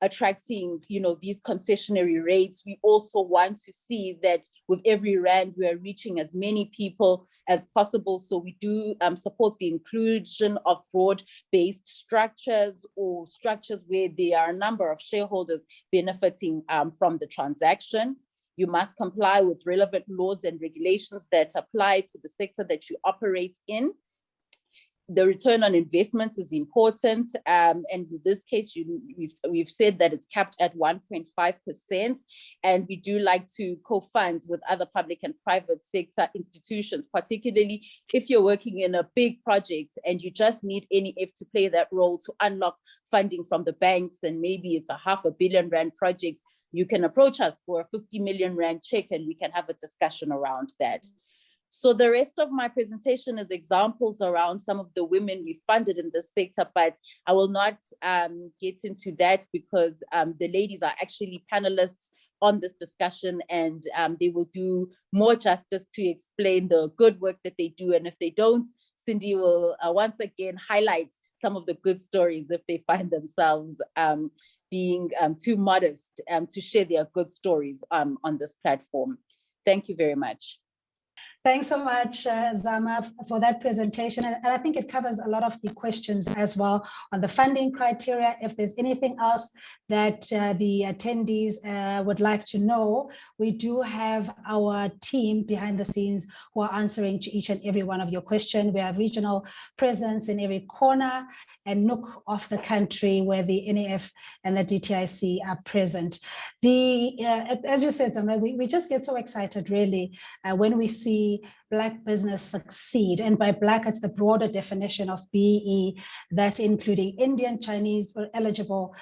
attracting, you know, these concessionary rates. We also want to see that with every rand, we are reaching as many people as possible. So we do support the inclusion of broad-based structures or structures where there are a number of shareholders benefiting from the transaction. You must comply with relevant laws and regulations that apply to the sector that you operate in. The return on investment is important. And in this case, we've said that it's capped at 1.5%. And we do like to co-fund with other public and private sector institutions, particularly if you're working in a big project and you just need NEF to play that role to unlock funding from the banks, and maybe it's a R500 million project, you can approach us for a 50 million rand check and we can have a discussion around that. So the rest of my presentation is examples around some of the women we funded in this sector, but I will not get into that because the ladies are actually panelists on this discussion, and they will do more justice to explain the good work that they do. And if they don't, Cindy will once again highlight some of the good stories if they find themselves being too modest to share their good stories on this platform. Thank you very much.
Thanks so much, Zama, for that presentation. And I think it covers a lot of the questions as well on the funding criteria. If there's anything else that the attendees would like to know, we do have our team behind the scenes who are answering to each and every one of your questions. We have regional presence in every corner and nook of the country where the NAF and the DTIC are present. As you said, Zama, we just get so excited really when we see Black business succeed. And by Black, it's the broader definition of BE, that including Indian, Chinese, eligible,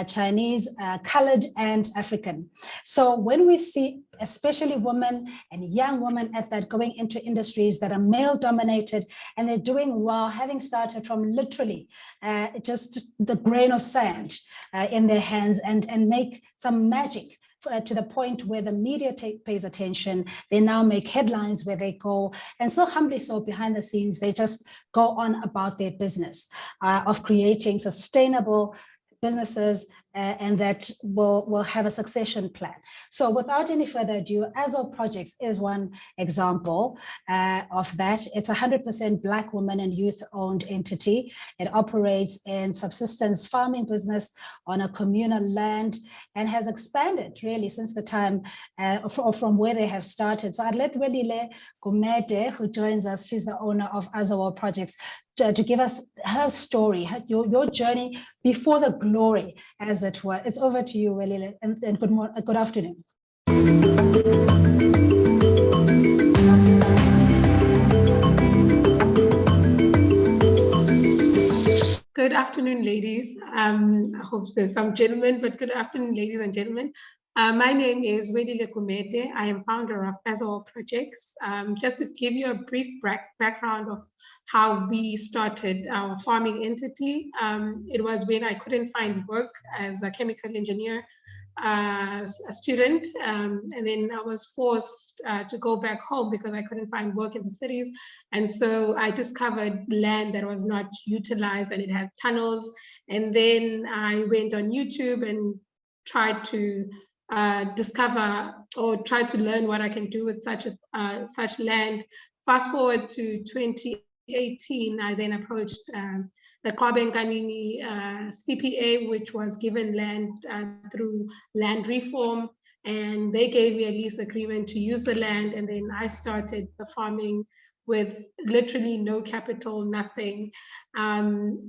Chinese, colored, and African. So when we see especially women and young women at that going into industries that are male dominated and they're doing well, having started from literally just the grain of sand in their hands and make some magic to the point where the media pays attention. They now make headlines where they go, and so humbly so behind the scenes, they just go on about their business of creating sustainable businesses and that will have a succession plan. So without any further ado, Azure Projects is one example of that. It's 100% Black women and youth-owned entity. It operates in subsistence farming business on a communal land and has expanded really since the time from where they have started. So I'd let Welile Gumede, who joins us, she's the owner of Azure Projects, to give us her story, your journey before the glory, as it were. It's over to you, Welile, and good afternoon.
Good afternoon, ladies. I hope there's some gentlemen, but good afternoon, ladies and gentlemen. My name is Welile Gumede. I am founder of Azure Projects. Just to give you a brief background of how we started our farming entity, it was when I couldn't find work as a chemical engineer a student, and then I was forced to go back home because I couldn't find work in the cities. And so I discovered land that was not utilized and it had tunnels. And then I went on YouTube and tried to discover or try to learn what I can do with such land. Fast forward to 2018, I then approached the Kwabe Nkanini CPA, which was given land through land reform, and they gave me a lease agreement to use the land, and then I started the farming with literally no capital, nothing,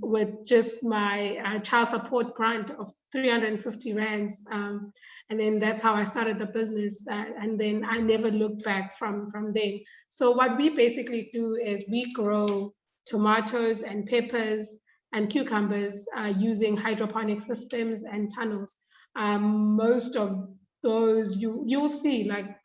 with just my child support grant of 350 rands. And then that's how I started the business. And then I never looked back from then. So what we basically do is we grow tomatoes and peppers and cucumbers using hydroponic systems and tunnels. Most of those you'll see, like,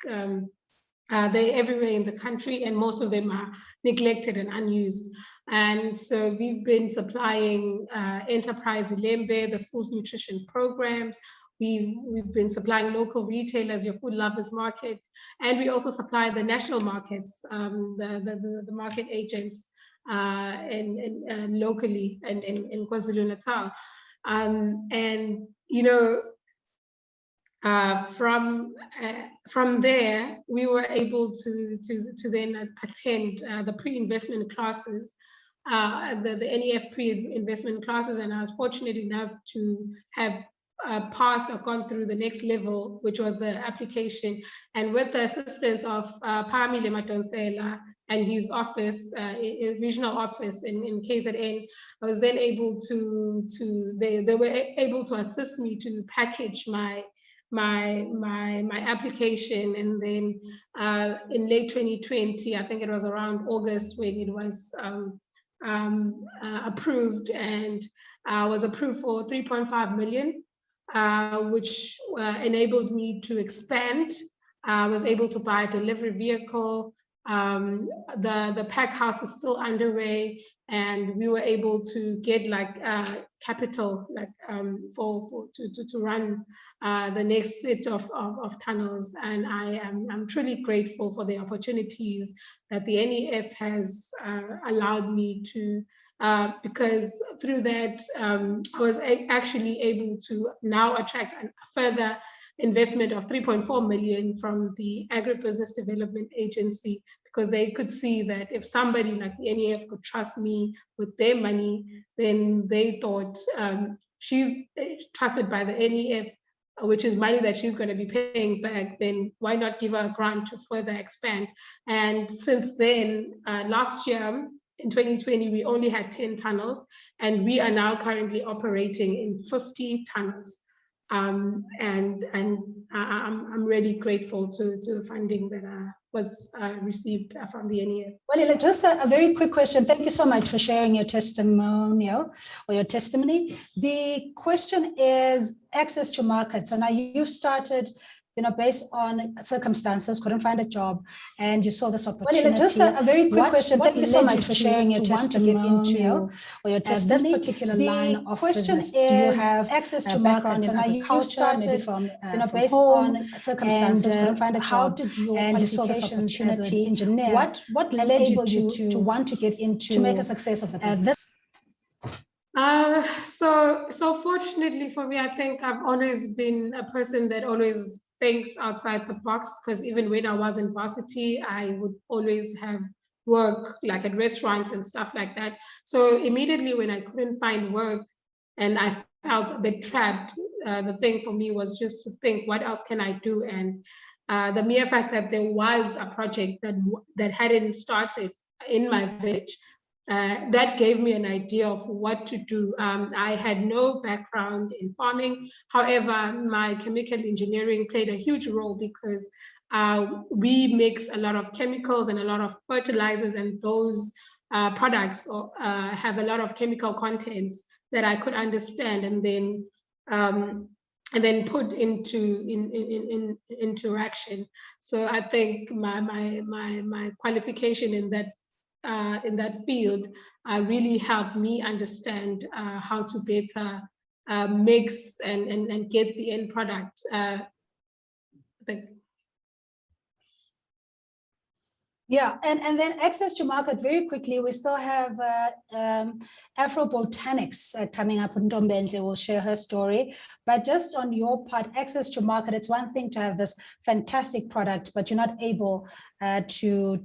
they're everywhere in the country, and most of them are neglected and unused. And so we've been supplying Enterprise Ilembe, the school's nutrition programs. We've been supplying local retailers, your Food Lovers Market, and we also supply the national markets, the market agents and locally and in KwaZulu-Natal. And you know, from there, we were able to then attend the pre-investment classes, the NEF pre-investment classes, and I was fortunate enough to have passed or gone through the next level, which was the application. And with the assistance of Pamile Madonsela and his office, regional office in KZN, I was then able they were able to assist me to package my application. And then in late 2020, I think it was around August, when it was approved, and was approved for 3.5 million, which enabled me to expand. I was able to buy a delivery vehicle. The pack house is still underway, and we were able to get like capital, like to run the next set of tunnels. And I'm truly grateful for the opportunities that the NEF has allowed me to, because through that I was actually able to now attract a further investment of 3.4 million from the Agribusiness Development Agency, because they could see that if somebody like the NEF could trust me with their money, then they thought she's trusted by the NEF, which is money that she's going to be paying back, then why not give her a grant to further expand? And since then, last year, in 2020, we only had 10 tunnels, and we are now currently operating in 50 tunnels. And I'm really grateful to the funding that was received from the NEF.
Well, just a very quick question. Thank you so much for sharing your testimonial or your testimony. The question is access to markets. So now you've started, based on circumstances, couldn't find a job, and you saw this opportunity. Well, just a very quick question. Thank you so much for sharing your testimonial or your testimony. This particular line of question business. Do you have access to markets? So now you started from based on circumstances, couldn't find a job. How did your qualifications as an engineer? What led you to want to get into to make a success of the business?
So fortunately for me, I think I've always been a person that always thinks outside the box, because even when I was in varsity, I would always have work like at restaurants and stuff like that. So immediately when I couldn't find work and I felt a bit trapped, the thing for me was just to think, what else can I do? And the mere fact that there was a project that hadn't started in my village, that gave me an idea of what to do. I had no background in farming. However, my chemical engineering played a huge role, because we mix a lot of chemicals and a lot of fertilizers, and those products have a lot of chemical contents that I could understand and then put into action. So I think my qualification in that field really helped me understand how to better mix and get the end product.
Yeah, and then access to market very quickly. We still have Afro Botanics coming up, and Ntombenhle will share her story. But just on your part, access to market, it's one thing to have this fantastic product, but you're not able to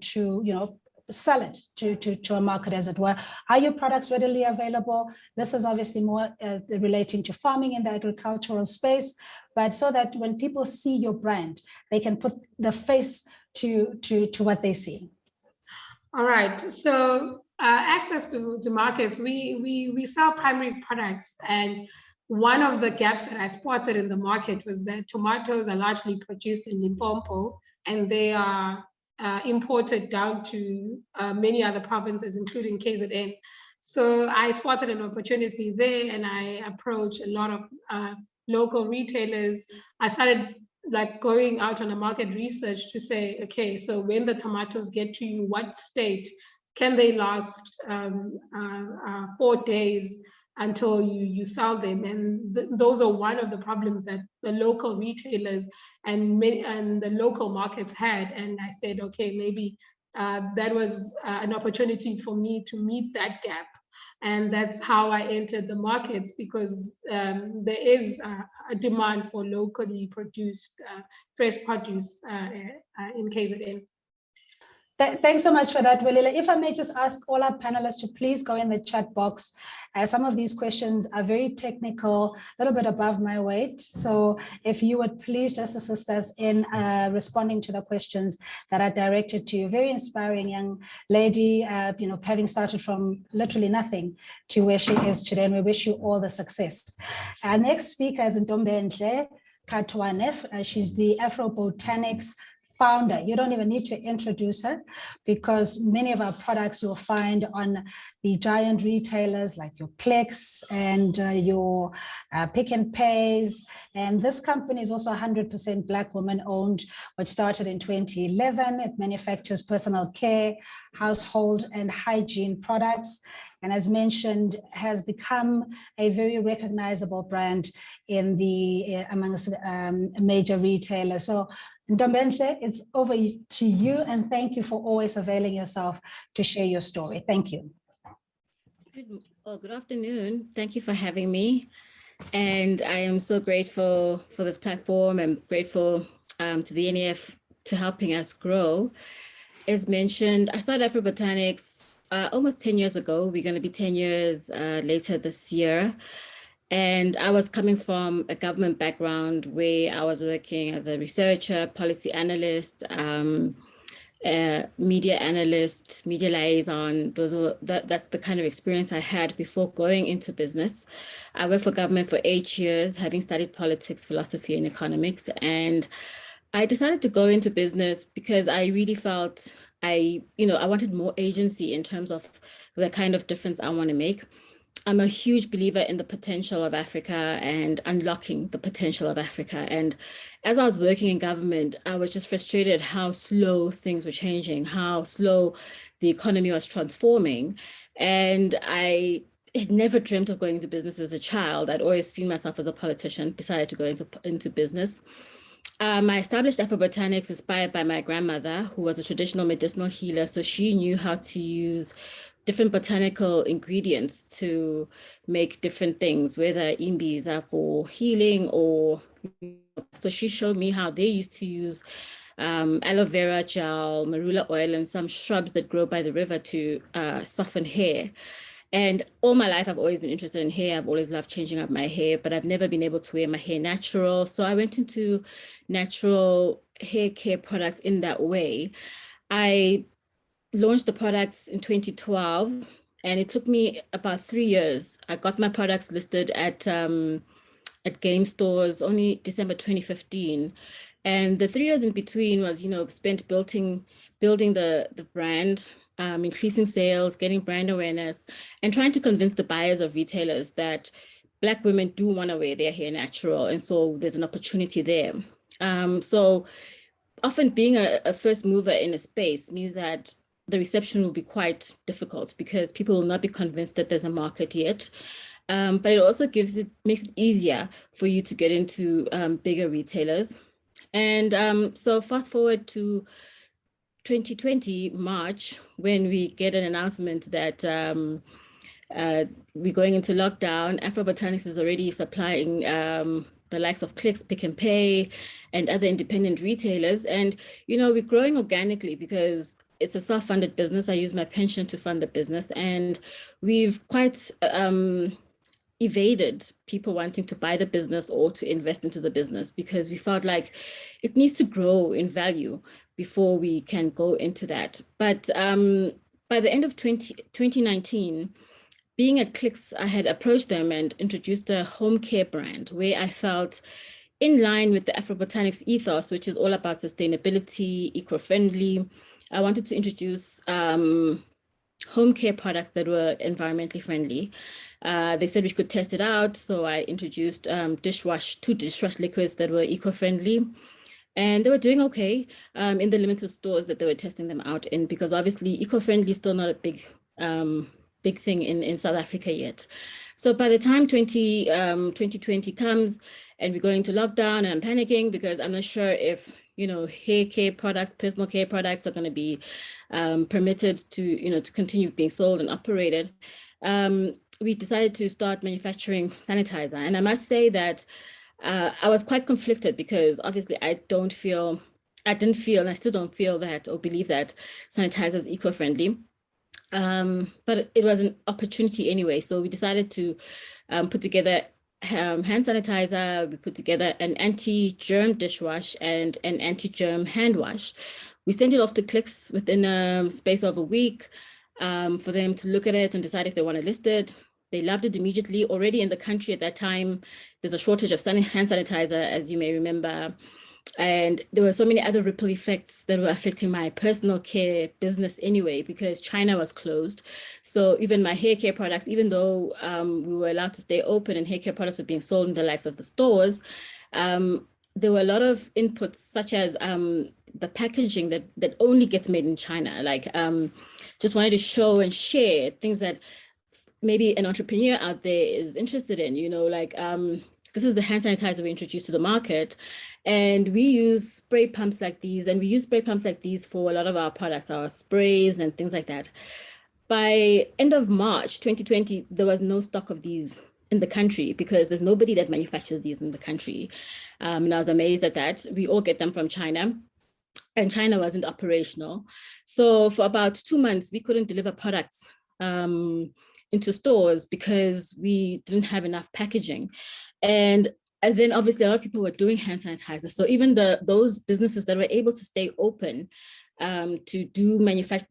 sell it to a market, as it were. Are your products readily available? This is obviously more relating to farming in the agricultural space, but so that when people see your brand, they can put the face to what they see.
All right, so access to markets, we sell primary products, and one of the gaps that I spotted in the market was that tomatoes are largely produced in Limpopo, and they are imported down to many other provinces, including KZN. So I spotted an opportunity there, and I approached a lot of local retailers. I started going out on a market research to say, okay, so when the tomatoes get to you, what state can they last 4 days until you sell them? And those are one of the problems that the local retailers and the local markets had. And I said, okay, maybe that was an opportunity for me to meet that gap. And that's how I entered the markets, because there is a demand for locally produced fresh produce in KZN.
Thanks so much for that, Welile. If I may just ask all our panelists to please go in the chat box. Some of these questions are very technical, a little bit above my weight. So if you would please just assist us in responding to the questions that are directed to you. Very inspiring young lady, having started from literally nothing to where she is today, and we wish you all the success. Our next speaker is Ntombenhle Katwane. She's the Afro Botanics founder. You don't even need to introduce her, because many of our products you'll find on the giant retailers like your Clicks and your Pick n Pays. And this company is also 100% Black woman owned, which started in 2011. It manufactures personal care, household and hygiene products, and as mentioned, has become a very recognizable brand in amongst major retailers. So Ntombenhle, it's over to you, and thank you for always availing yourself to share your story. Thank you.
Good afternoon. Thank you for having me. And I am so grateful for this platform. I'm grateful to the NEF to helping us grow. As mentioned, I started Afro Botanics almost 10 years ago. We're going to be 10 years later this year. And I was coming from a government background where I was working as a researcher, policy analyst, media analyst, media liaison. That's the kind of experience I had before going into business. I worked for government for 8 years, having studied politics, philosophy, and economics. And I decided to go into business because I really felt I wanted more agency in terms of the kind of difference I want to make. I'm a huge believer in the potential of Africa and unlocking the potential of Africa. And as I was working in government, I was just frustrated how slow things were changing, how slow the economy was transforming. And I had never dreamt of going into business as a child. I'd always seen myself as a politician, decided to go into business. I established Afro Botanics inspired by my grandmother, who was a traditional medicinal healer. So she knew how to use different botanical ingredients to make different things, whether imbis are for healing or, so she showed me how they used to use aloe vera gel, marula oil, and some shrubs that grow by the river to soften hair. And all my life, I've always been interested in hair. I've always loved changing up my hair, but I've never been able to wear my hair natural. So I went into natural hair care products in that way. I launched the products in 2012, and it took me about 3 years. I got my products listed at game stores only December 2015. And the 3 years in between was, spent building the brand, increasing sales, getting brand awareness, and trying to convince the buyers of retailers that Black women do want to wear their hair natural. And so there's an opportunity there. So often being a first mover in a space means that the reception will be quite difficult because people will not be convinced that there's a market yet. But it also makes it easier for you to get into bigger retailers. And so fast forward to 2020 March, when we get an announcement that we're going into lockdown. Afro Botanics is already supplying the likes of Clicks, Pick and Pay, and other independent retailers. And, we're growing organically because it's a self-funded business. I use my pension to fund the business. And we've quite evaded people wanting to buy the business or to invest into the business because we felt like it needs to grow in value before we can go into that. But by the end of 2019, being at Clicks, I had approached them and introduced a home care brand where I felt in line with the Afro Botanics ethos, which is all about sustainability, eco-friendly. I wanted to introduce home care products that were environmentally friendly. They said we could test it out. So I introduced two dishwash liquids that were eco-friendly. And they were doing okay in the limited stores that they were testing them out in, because obviously eco-friendly is still not a big thing in South Africa yet. So by the time 2020 comes and we go into lockdown, and I'm panicking because I'm not sure if, hair care products, personal care products are going to be permitted to continue being sold and operated. We decided to start manufacturing sanitizer. And I must say that I was quite conflicted because obviously I didn't feel, and I still don't feel that or believe that sanitizer is eco-friendly. But it was an opportunity anyway. So we decided to put together hand sanitizer. We put together an anti-germ dishwash and an anti-germ hand wash. We sent it off to Clicks within a space of a week for them to look at it and decide if they want to list it. They loved it immediately. Already in the country at that time, there's a shortage of hand sanitizer, as you may remember. And there were so many other ripple effects that were affecting my personal care business anyway, because China was closed. So even my hair care products, even though we were allowed to stay open and hair care products were being sold in the likes of the stores, there were a lot of inputs, such as the packaging that only gets made in China. Like just wanted to show and share things that maybe an entrepreneur out there is interested in, this is the hand sanitizer we introduced to the market. And we use spray pumps like these, and we use spray pumps like these for a lot of our products, our sprays and things like that. By end of March 2020, there was no stock of these in the country, because there's nobody that manufactures these in the country. And I was amazed at that. We all get them from China, and China wasn't operational. So for about 2 months, we couldn't deliver products into stores because we didn't have enough packaging. And then obviously a lot of people were doing hand sanitizer. So even those businesses that were able to stay open to do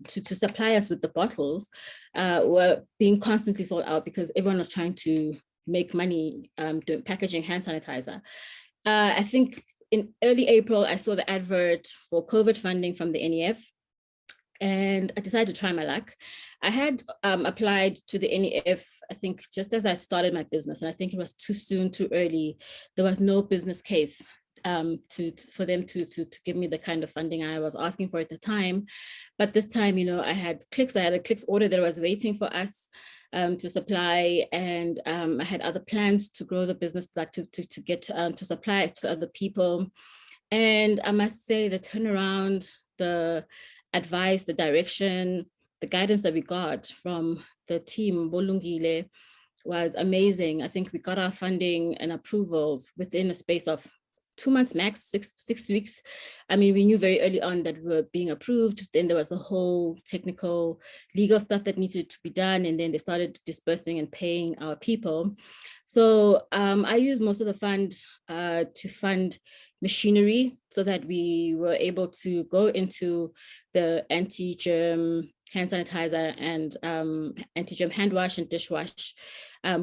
to supply us with the bottles were being constantly sold out because everyone was trying to make money doing packaging hand sanitizer. I think in early April, I saw the advert for COVID funding from the NEF, and I decided to try my luck. I had applied to the NEF, I think just as I started my business, and I think it was too soon, too early. There was no business case for them to give me the kind of funding I was asking for at the time. But this time, you know, I had a Clicks order that was waiting for us to supply, and I had other plans to grow the business, like to get to supply to other people. And I must say the turnaround, the advice, the direction, the guidance that we got from the team, Bolungile, was amazing. I think we got our funding and approvals within a space of 2 months max, six weeks. I mean, we knew very early on that we were being approved. Then there was the whole technical legal stuff that needed to be done. And then they started dispersing and paying our people. So I used most of the fund to fund machinery so that we were able to go into the anti-germ hand sanitizer and anti-germ hand wash and dishwash.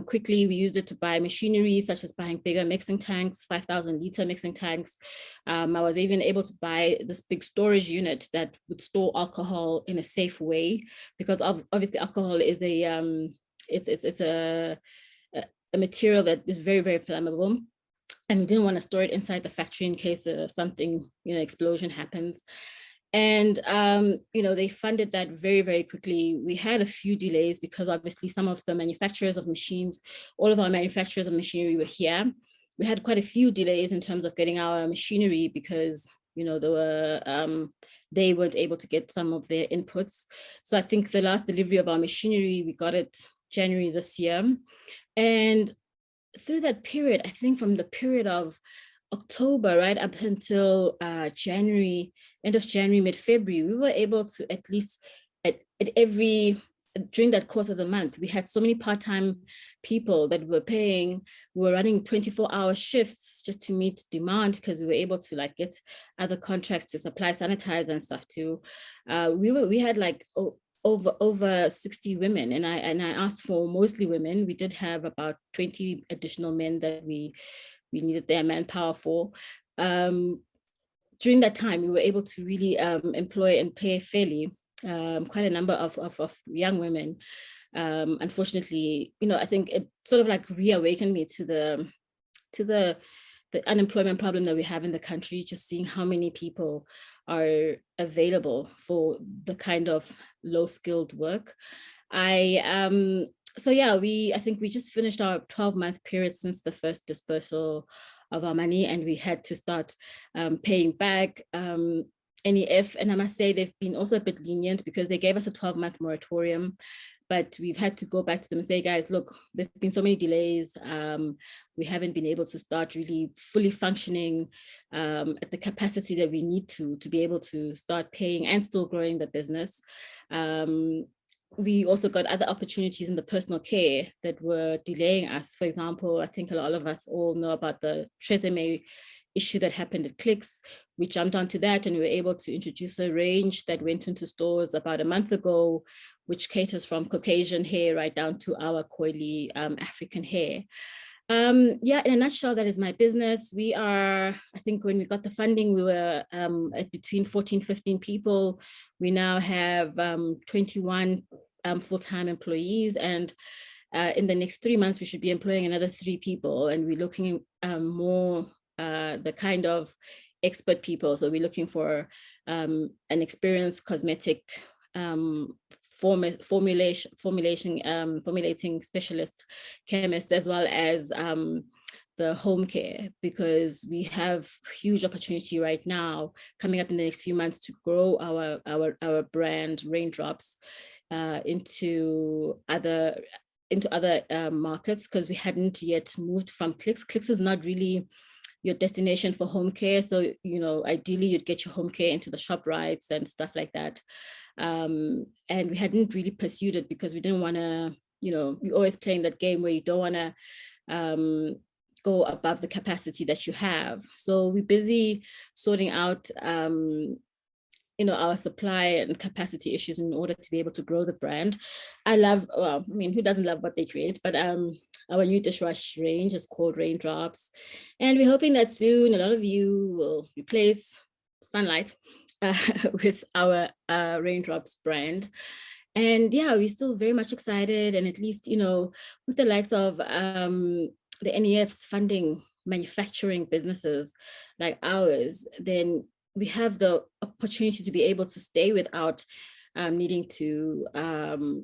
Quickly, we used it to buy machinery, such as buying bigger mixing tanks, 5,000 liter mixing tanks. I was even able to buy this big storage unit that would store alcohol in a safe way, because obviously alcohol is it's a material that is very, very flammable. And we didn't want to store it inside the factory in case something, you know, explosion happens. And, you know, they funded that very, very quickly. We had a few delays because obviously some of the manufacturers of machines, all of our manufacturers of machinery were here. We had quite a few delays in terms of getting our machinery because, you know, they weren't able to get some of their inputs. So I think the last delivery of our machinery, we got it January this year. And through that period, I think from the period of October right up until January, end of January, mid-February, we were able to at least during that course of the month, we had so many part-time people that we were running 24-hour shifts just to meet demand, because we were able to like get other contracts to supply sanitizer and stuff too. We had like over 60 women, and I asked for mostly women. We did have about 20 additional men that we needed their manpower for. During that time, we were able to really employ and pay fairly quite a number of young women. Unfortunately, you know, I think it sort of like reawakened me to the unemployment problem that we have in the country, just seeing how many people are available for the kind of low skilled work. So yeah, I think we just finished our 12-month period since the first dispersal of our money, and we had to start paying back NEF. And I must say they've been also a bit lenient because they gave us a 12-month moratorium, but we've had to go back to them and say, guys, look, there've been so many delays. We haven't been able to start really fully functioning at the capacity that we need to be able to start paying and still growing the business. We also got other opportunities in the personal care that were delaying us. For example, I think a lot of us all know about the Tresemme issue that happened at Clicks. We jumped onto that and we were able to introduce a range that went into stores about a month ago, which caters from Caucasian hair right down to our coily African hair. Yeah, in a nutshell, that is my business. We are, I think when we got the funding, we were at between 14, 15 people. We now have 21 full-time employees, and in the next 3 months, we should be employing another 3 people, and we're looking more the kind of expert people. So we're looking for an experienced cosmetic formulating specialist chemist, as well as the home care, because we have huge opportunity right now coming up in the next few months to grow our brand Raindrops into other into other markets because we hadn't yet moved from Clicks. Clicks is not really your destination for home care. So, ideally you'd get your home care into the ShopRites and stuff like that. And we hadn't really pursued it because we didn't want to, you're always playing that game where you don't want to go above the capacity that you have. So we're busy sorting out, our supply and capacity issues in order to be able to grow the brand. Who doesn't love what they create? But our new dishwash range is called Raindrops. And we're hoping that soon a lot of you will replace Sunlight with our Raindrops brand. And yeah, we're still very much excited. And at least, with the likes of the NEF's funding manufacturing businesses like ours, then we have the opportunity to be able to stay without needing to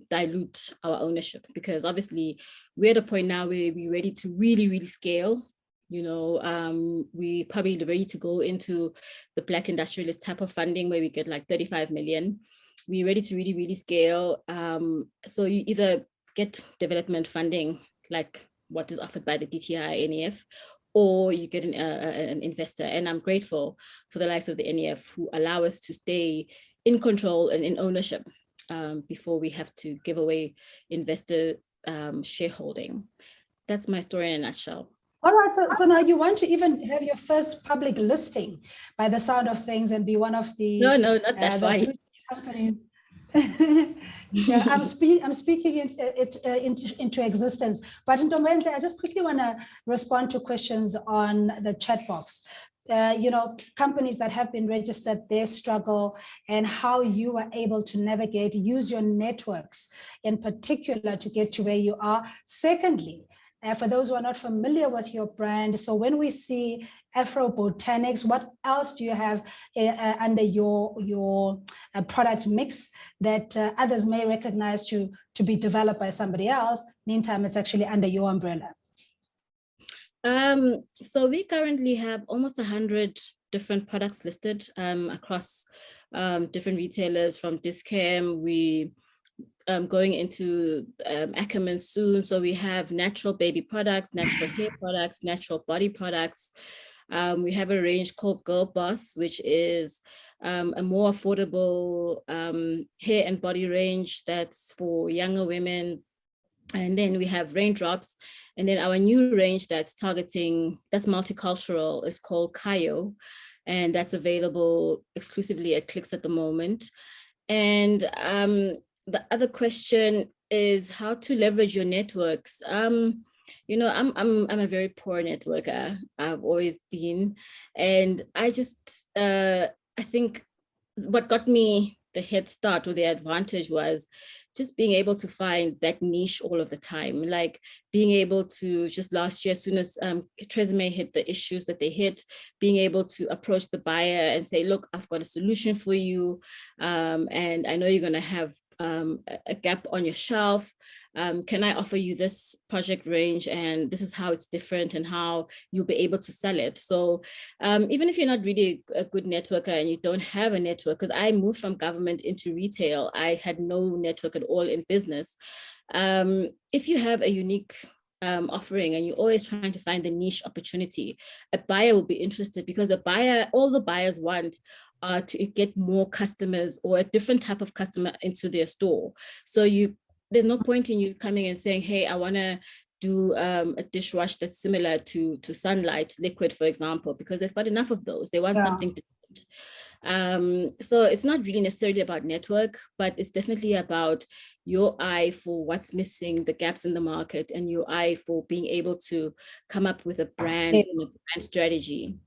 dilute our ownership, because obviously we're at a point now where we're ready to really, really scale. We probably ready to go into the Black industrialist type of funding where we get like 35 million. We're ready to really, really scale. So you either get development funding like what is offered by the DTI NEF, or you get an investor. And I'm grateful for the likes of the NEF who allow us to stay in control and in ownership before we have to give away investor shareholding. That's my story in a nutshell.
All right, so now you want to even have your first public listing by the sound of things and be one of the
no, not that far.
Companies. Yeah, I'm speaking into existence. But in Ntombendle, I just quickly want to respond to questions on the chat box. Companies that have been registered, their struggle, and how you are able to navigate, use your networks in particular to get to where you are. Secondly, for those who are not familiar with your brand, so when we see Afro Botanics, what else do you have under your product mix that others may recognize to be developed by somebody else? Meantime, it's actually under your umbrella.
So we currently have almost 100 different products listed across different retailers from Dis-Chem. We going into Ackerman soon. So we have natural baby products, natural hair products, natural body products. We have a range called Girl Boss, which is a more affordable hair and body range that's for younger women. And then we have Raindrops. And then our new range that's multicultural is called Kayo. And that's available exclusively at Clicks at the moment. And the other question is how to leverage your networks. I'm a very poor networker. I've always been, and I think what got me the head start or the advantage was just being able to find that niche all of the time, like being able to just last year, as soon as Tresemme hit the issues that they hit, being able to approach the buyer and say, look, I've got a solution for you. And I know you're going to have a gap on your shelf. Can I offer you this project range? And this is how it's different and how you'll be able to sell it. So even if you're not really a good networker and you don't have a network, because I moved from government into retail, I had no network at all in business. If you have a unique offering and you're always trying to find the niche opportunity, a buyer will be interested, because all the buyers want to get more customers or a different type of customer into their store. So there's no point in you coming and saying, hey, I want to do a dishwash that's similar to Sunlight liquid, for example, because they've got enough of those. They want something different. So it's not really necessarily about network, but it's definitely about your eye for what's missing, the gaps in the market, and your eye for being able to come up with a brand and a brand strategy.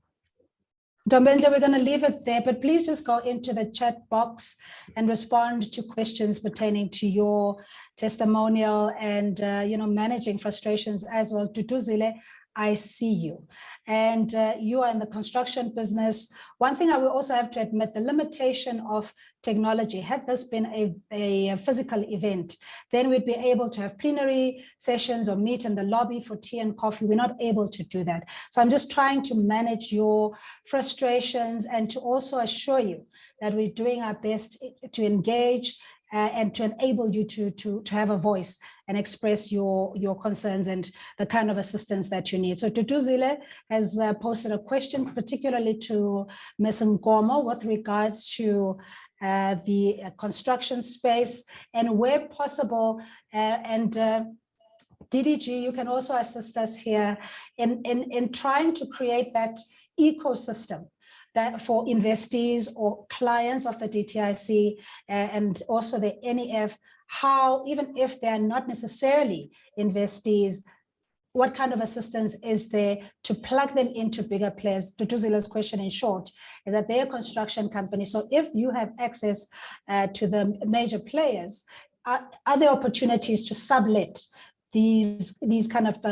Ntombendle, we're going to leave it there, but please just go into the chat box and respond to questions pertaining to your testimonial and managing frustrations as well. Tutuzile, I see you. And you are in the construction business. One thing I will also have to admit, the limitation of technology. Had this been a physical event, then we'd be able to have plenary sessions or meet in the lobby for tea and coffee. We're not able to do that. So I'm just trying to manage your frustrations and to also assure you that we're doing our best to engage and to enable you to have a voice and express your concerns and the kind of assistance that you need. So Tutuzile has posted a question, particularly to Ms. Nkomo, with regards to the construction space and where possible, DDG, you can also assist us here in trying to create that ecosystem that for investees or clients of the DTIC and also the NEF, how, even if they're not necessarily investees, what kind of assistance is there to plug them into bigger players? Tutuzila's question in short is that they're a construction company. So if you have access to the major players, are there opportunities to sublet these kind of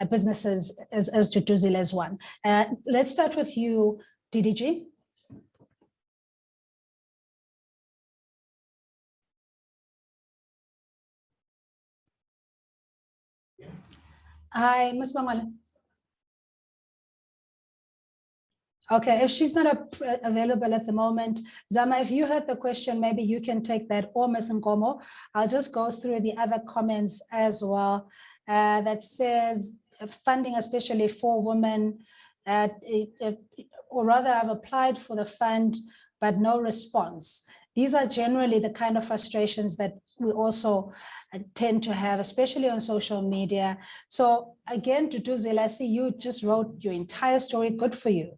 businesses as Tutuzila's one? Let's start with you, DDG. Hi, Ms. Mangwale. Okay, if she's not available at the moment, Zama, if you heard the question, maybe you can take that, or Ms. Nkomo. I'll just go through the other comments as well. That says funding, especially for women, or rather I've applied for the fund, but no response. These are generally the kind of frustrations that we also tend to have, especially on social media. So again, Tutuzile, I see you just wrote your entire story. Good for you.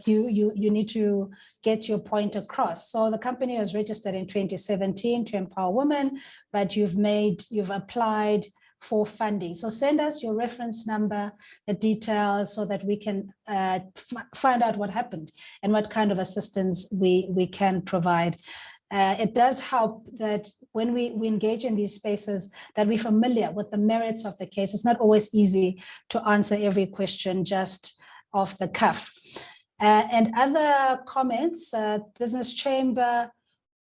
You need to get your point across. So the company was registered in 2017 to empower women, but you've applied for funding. So send us your reference number, the details, so that we can find out what happened and what kind of assistance we can provide. It does help that when we engage in these spaces, that we're familiar with the merits of the case. It's not always easy to answer every question just off the cuff. And other comments, business chamber,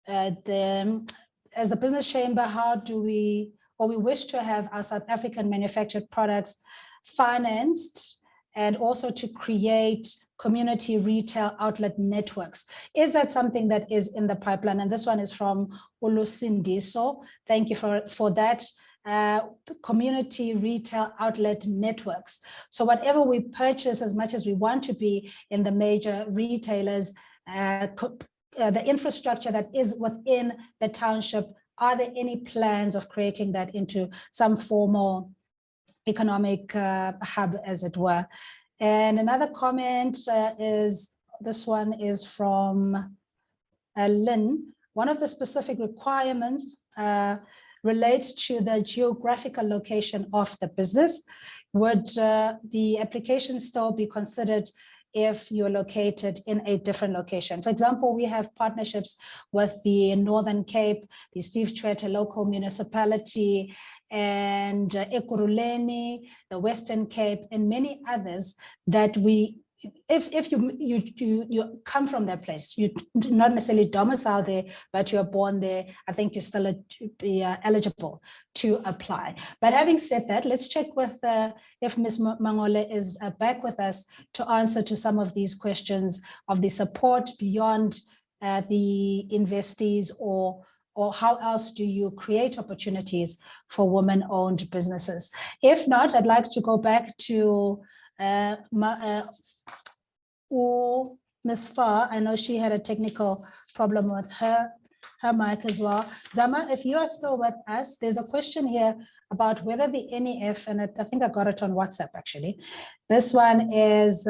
as the business chamber, how do we wish to have our South African manufactured products financed and also to create community retail outlet networks. Is that something that is in the pipeline? And this one is from Ulusindiso. Thank you for that. Community retail outlet networks. So whatever we purchase, as much as we want to be in the major retailers, the infrastructure that is within the township, are there any plans of creating that into some formal economic hub, as it were? And another comment this one is from Lynn. One of the specific requirements relates to the geographical location of the business. Would the application still be considered if you're located in a different location? For example, we have partnerships with the Northern Cape, the Steve Tshwete local municipality, and Ekurhuleni, the Western Cape, and many others that if you come from that place, you not necessarily domicile there, but you're born there, I think you're still be eligible to apply. But having said that, let's check with if Ms. Mangole is back with us to answer to some of these questions of the support beyond the investees, or how else do you create opportunities for women-owned businesses? If not, I'd like to go back to Ms. Farr. I know she had a technical problem with her mic as well. Zama, if you are still with us, there's a question here about whether the NEF, and I think I got it on WhatsApp actually. This one is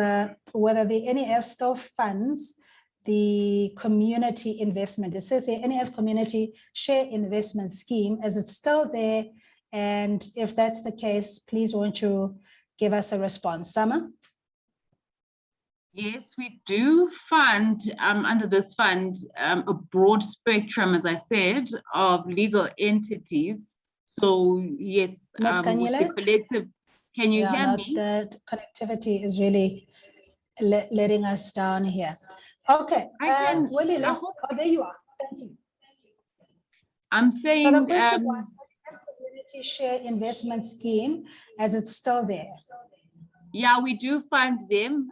whether the NEF still funds the community investment. It says the NEF community share investment scheme, is it still there? And if that's the case, please won't you give us a response? Sama?
Yes, we do fund under this fund a broad spectrum, as I said, of legal entities. So yes,
Ms.
the collective. Can you hear me?
The connectivity is really letting us down here. Okay, there you are. Thank you.
I'm saying.
So the question was, community share investment scheme, as it's still there?
Yeah, we do fund them,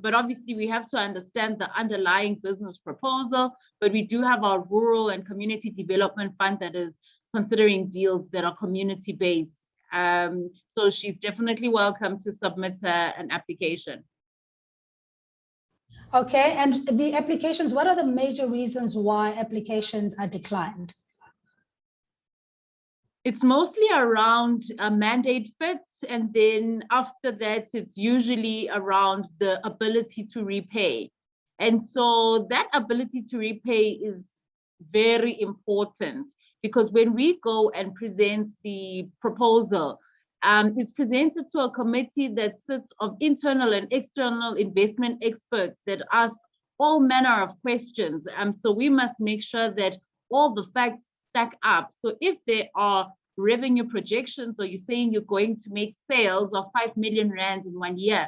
but obviously we have to understand the underlying business proposal, but we do have our rural and community development fund that is considering deals that are community-based. So she's definitely welcome to submit an application.
Okay, and the applications, what are the major reasons why applications are declined?
It's mostly around mandate fits, and then after that, it's usually around the ability to repay. And so that ability to repay is very important, because when we go and present the proposal, it's presented to a committee that sits of internal and external investment experts that ask all manner of questions. So we must make sure that all the facts stack up. So if there are revenue projections, or you're saying you're going to make sales of 5 million rand in 1 year,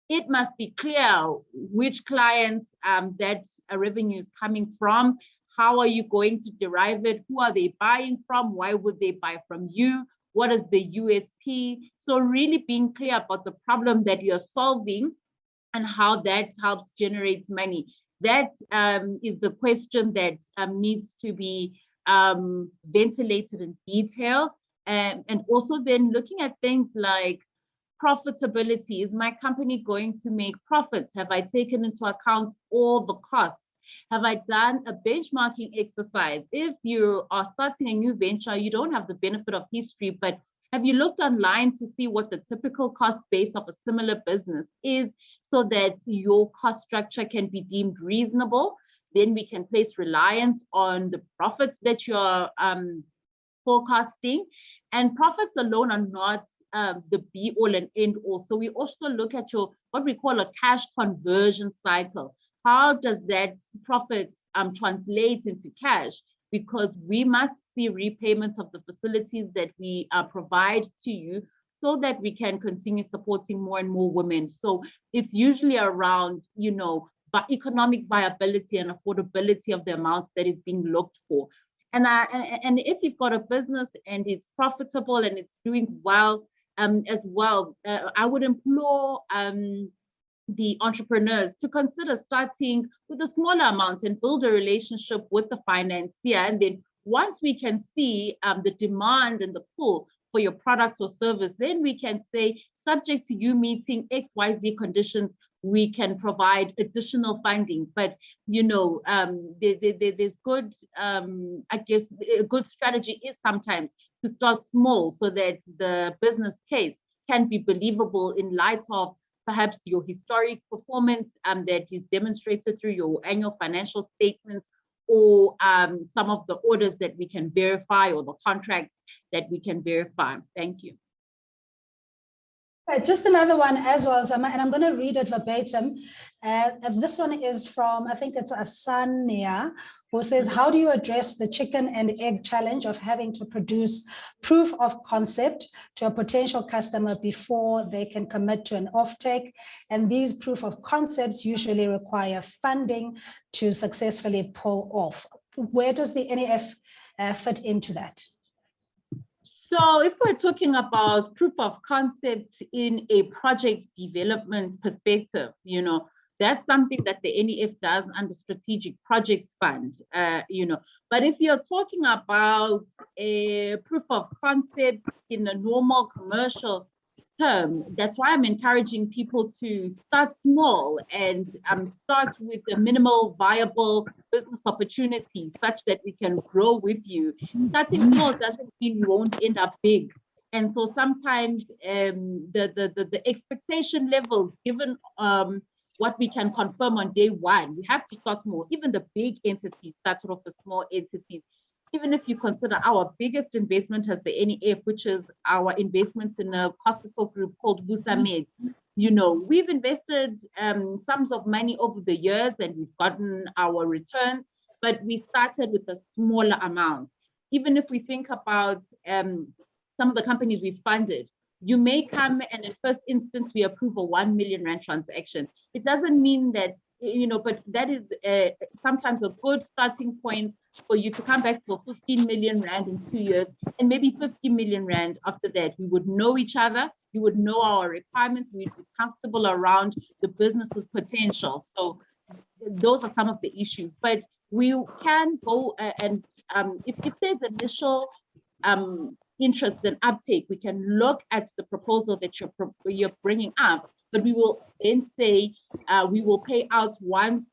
it must be clear which clients that revenue is coming from. How are you going to derive it? Who are they buying from? Why would they buy from you? What is the USP? So really being clear about the problem that you're solving and how that helps generate money. That is the question that needs to be ventilated in detail. And also then looking at things like profitability. Is my company going to make profits? Have I taken into account all the costs? Have I done a benchmarking exercise? If you are starting a new venture, you don't have the benefit of history, but have you looked online to see what the typical cost base of a similar business is, so that your cost structure can be deemed reasonable? Then we can place reliance on the profits that you're forecasting. And profits alone are not the be all and end all. So we also look at your, what we call a cash conversion cycle. How does that profit translate into cash? Because we must see repayments of the facilities that we provide to you, so that we can continue supporting more and more women. So it's usually around, you know, but economic viability and affordability of the amount that is being looked for. And if you've got a business and it's profitable and it's doing well as well, I would implore the entrepreneurs to consider starting with a smaller amount and build a relationship with the financier. And then once we can see the demand and the pull for your product or service, then we can say, subject to you meeting XYZ conditions, we can provide additional funding. But, you know, there's good, I guess, a good strategy is sometimes to start small, so that the business case can be believable in light of perhaps your historic performance that is demonstrated through your annual financial statements, or some of the orders that we can verify, or the contracts that we can verify. Thank you.
Just another one as well, and I'm going to read it verbatim. This one is from, I think it's Asania, who says, how do you address the chicken and egg challenge of having to produce proof of concept to a potential customer before they can commit to an offtake? And these proof of concepts usually require funding to successfully pull off. Where does the NEF fit into that?
So if we're talking about proof of concept in a project development perspective, you know, that's something that the NEF does under Strategic Projects Fund, you know. But if you're talking about a proof of concept in a normal commercial term, that's why I'm encouraging people to start small and start with a minimal viable business opportunity, such that we can grow with you. Starting small doesn't mean you won't end up big. And so sometimes the expectation levels, given what we can confirm on day one, we have to start small. Even the big entities started off with small entities. Even if you consider our biggest investment as the NEF, which is our investment in a hospital group called Busamed, you know, we've invested sums of money over the years and we've gotten our returns, but we started with a smaller amount. Even if we think about some of the companies we funded, you may come and in first instance, we approve a 1 million rand transaction. It doesn't mean that, you know, but that is sometimes a good starting point for you to come back for 15 million rand in 2 years, and maybe 50 million rand after that. We would know each other, you would know our requirements, we'd be comfortable around the business's potential. So those are some of the issues, but we can go and if there's initial interest and uptake, we can look at the proposal that you're bringing up, but we will then say we will pay out once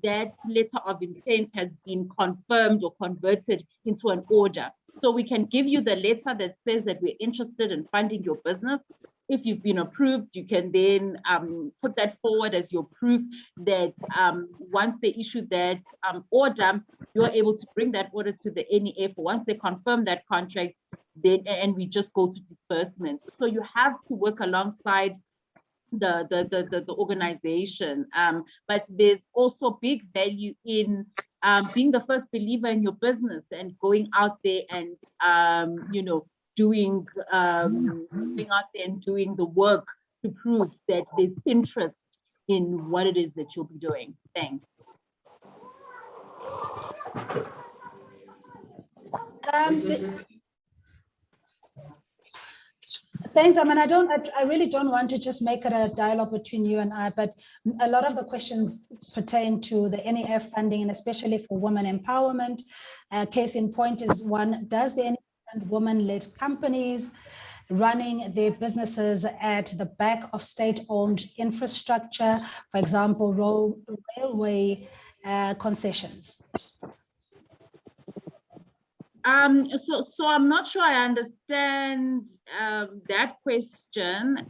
that letter of intent has been confirmed or converted into an order. So we can give you the letter that says that we're interested in funding your business. If you've been approved, you can then put that forward as your proof that once they issue that order, you're able to bring that order to the NEF. Once they confirm that contract, then and we just go to disbursement. So you have to work alongside the organization, but there's also big value in being the first believer in your business and going out there and doing the work to prove that there's interest in what it is that you'll be doing. Thanks.
Thanks. I mean, I really don't want to just make it a dialogue between you and I, but a lot of the questions pertain to the NEF funding, and especially for women empowerment. Case in point is one, does the NEF fund women-led companies running their businesses at the back of state-owned infrastructure, for example, railway concessions?
So I'm not sure I understand that question.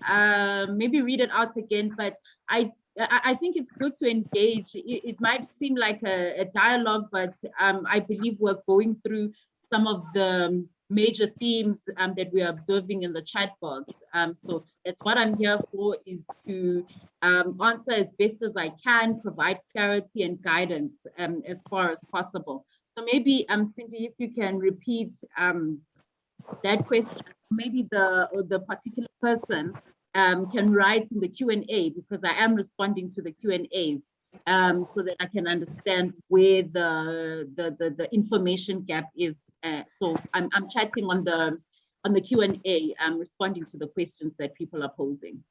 Maybe read it out again, but I think it's good to engage. It might seem like a dialogue, but I believe we're going through some of the major themes that we're observing in the chat box. So that's what I'm here for, is to answer as best as I can, provide clarity and guidance as far as possible. So maybe, Cindy, if you can repeat that question, maybe the particular person can write in the Q&A, because I am responding to the Q&As, so that I can understand where the information gap is. So I'm chatting on the Q&A, responding to the questions that people are posing.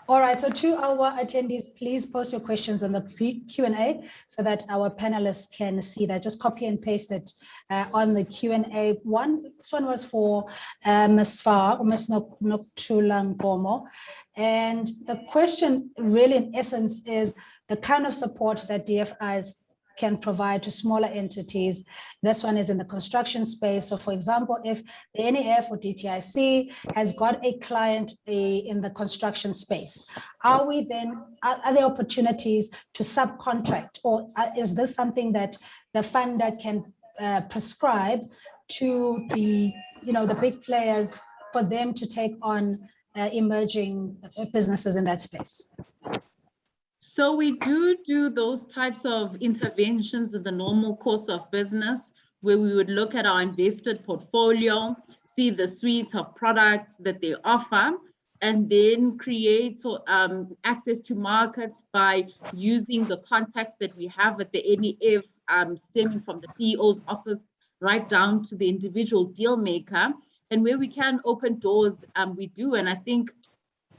All right, so to our attendees, please post your questions on the Q&A so that our panelists can see that. Just copy and paste it on the Q&A. This one was for Ms. Farr, Ms. Noktulankomo. And the question really in essence is the kind of support that DFIs can provide to smaller entities. This one is in the construction space. So for example, if the NEF or DTIC has got a client in the construction space, are there opportunities to subcontract, or is this something that the funder can prescribe to the big players for them to take on emerging businesses in that space?
So we do those types of interventions in the normal course of business, where we would look at our invested portfolio, see the suite of products that they offer, and then create access to markets by using the contacts that we have at the NEF, stemming from the CEO's office right down to the individual deal maker. And where we can open doors, we do. And I think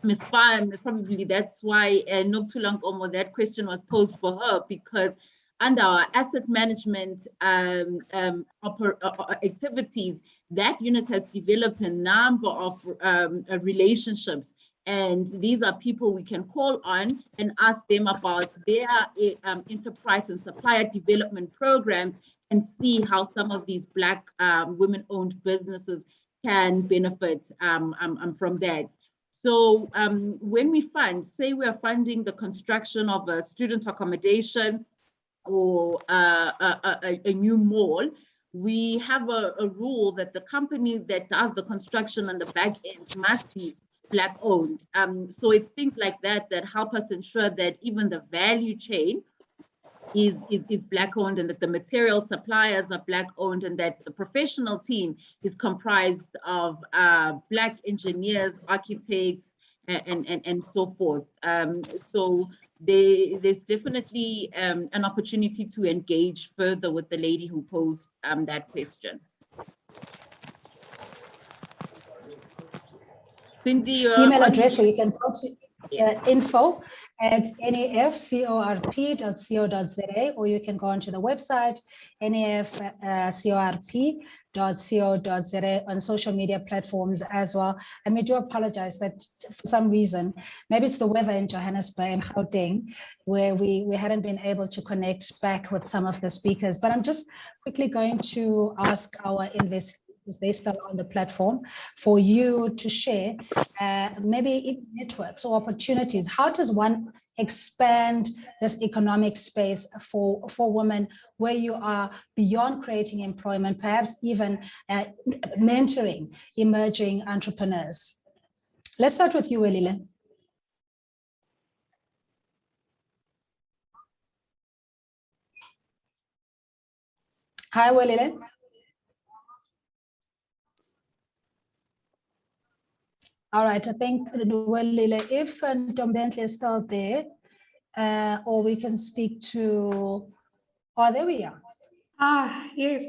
Ms. Farr, probably that's why Noktulankomo, that question was posed for her, because under our asset management activities, that unit has developed a number of relationships. And these are people we can call on and ask them about their enterprise and supplier development programs, and see how some of these Black women-owned businesses can benefit from that. So when we fund, say we are funding the construction of a student accommodation or a new mall, we have a rule that the company that does the construction on the back end must be Black owned. So it's things like that that help us ensure that even the value chain is Black owned, and that the material suppliers are Black owned, and that the professional team is comprised of Black engineers, architects, and so forth. So there's definitely an opportunity to engage further with the lady who posed that question. Cindy, your
email address where you can go to info@nafcorp.co.za, or you can go onto the website nafcorp.co.za, on social media platforms as well. And we do apologize that for some reason, maybe it's the weather in Johannesburg and Gauteng, where we hadn't been able to connect back with some of the speakers. But I'm just quickly going to ask our investors, they still on the platform, for you to share maybe networks or opportunities. How does one expand this economic space for women, where you are beyond creating employment, perhaps even mentoring emerging entrepreneurs? Let's start with you, Welile. Hi, Welile. All right, I think, Welile, if Ntombentle is still there, or we can speak to, oh, there we are.
Ah, yes.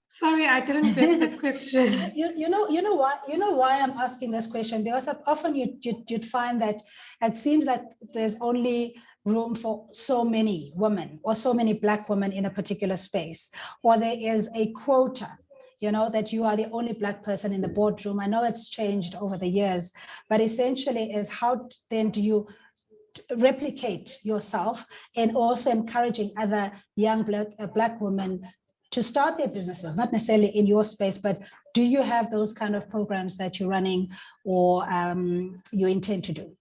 Sorry, I didn't get the question.
You know why I'm asking this question, because often you'd find that it seems like there's only room for so many women or so many Black women in a particular space, or there is a quota, you know, that you are the only Black person in the boardroom. I know it's changed over the years, but essentially is how then do you replicate yourself, and also encouraging other young Black women to start their businesses, not necessarily in your space, but do you have those kind of programs that you're running, or you intend to do?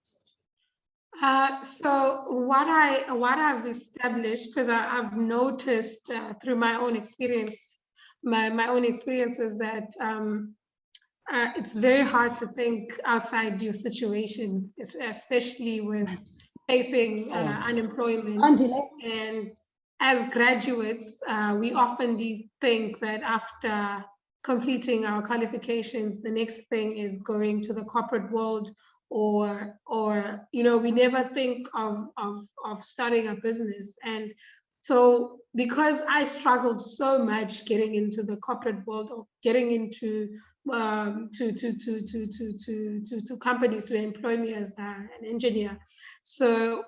So what I've established, because I've noticed through my own experience, my own experiences, that it's very hard to think outside your situation, especially with facing unemployment. And as graduates, we often think that after completing our qualifications, the next thing is going to the corporate world, or you know, we never think of starting a business. And so because I struggled so much getting into the corporate world, or getting into to companies to employ me as an engineer, so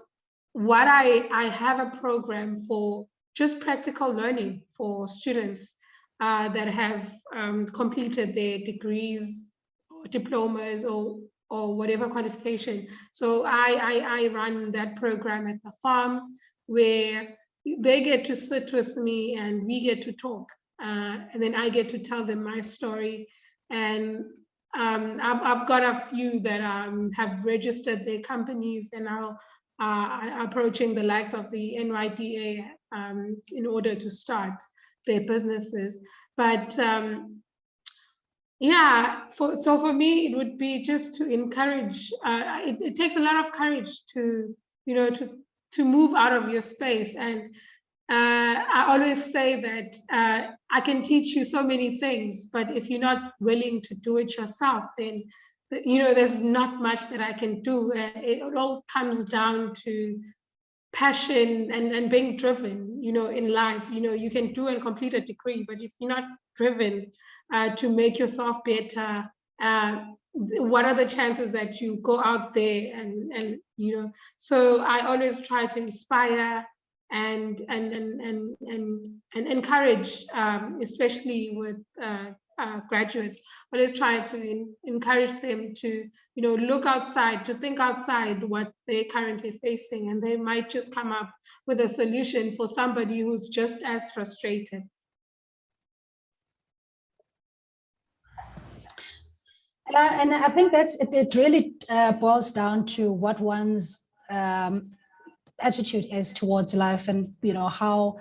what I have a program for just practical learning for students that have completed their degrees or diplomas or whatever qualification. So I run that program at the farm, where they get to sit with me and we get to talk, and then I get to tell them my story. And I've got a few that have registered their companies and now approaching the likes of the NYDA in order to start their businesses. But yeah, so for me, it would be just to encourage. It takes a lot of courage to, you know, to move out of your space. And I always say that I can teach you so many things, but if you're not willing to do it yourself, then, you know, there's not much that I can do. It all comes down to passion and being driven, you know, in life. You know, you can do and complete a degree, but if you're not driven to make yourself better, what are the chances that you go out there and you know? So I always try to inspire and encourage, especially with graduates, but let's try to encourage them to, you know, look outside, to think outside what they're currently facing, and they might just come up with a solution for somebody who's just as frustrated.
And I think it really boils down to what one's attitude is towards life, and you know how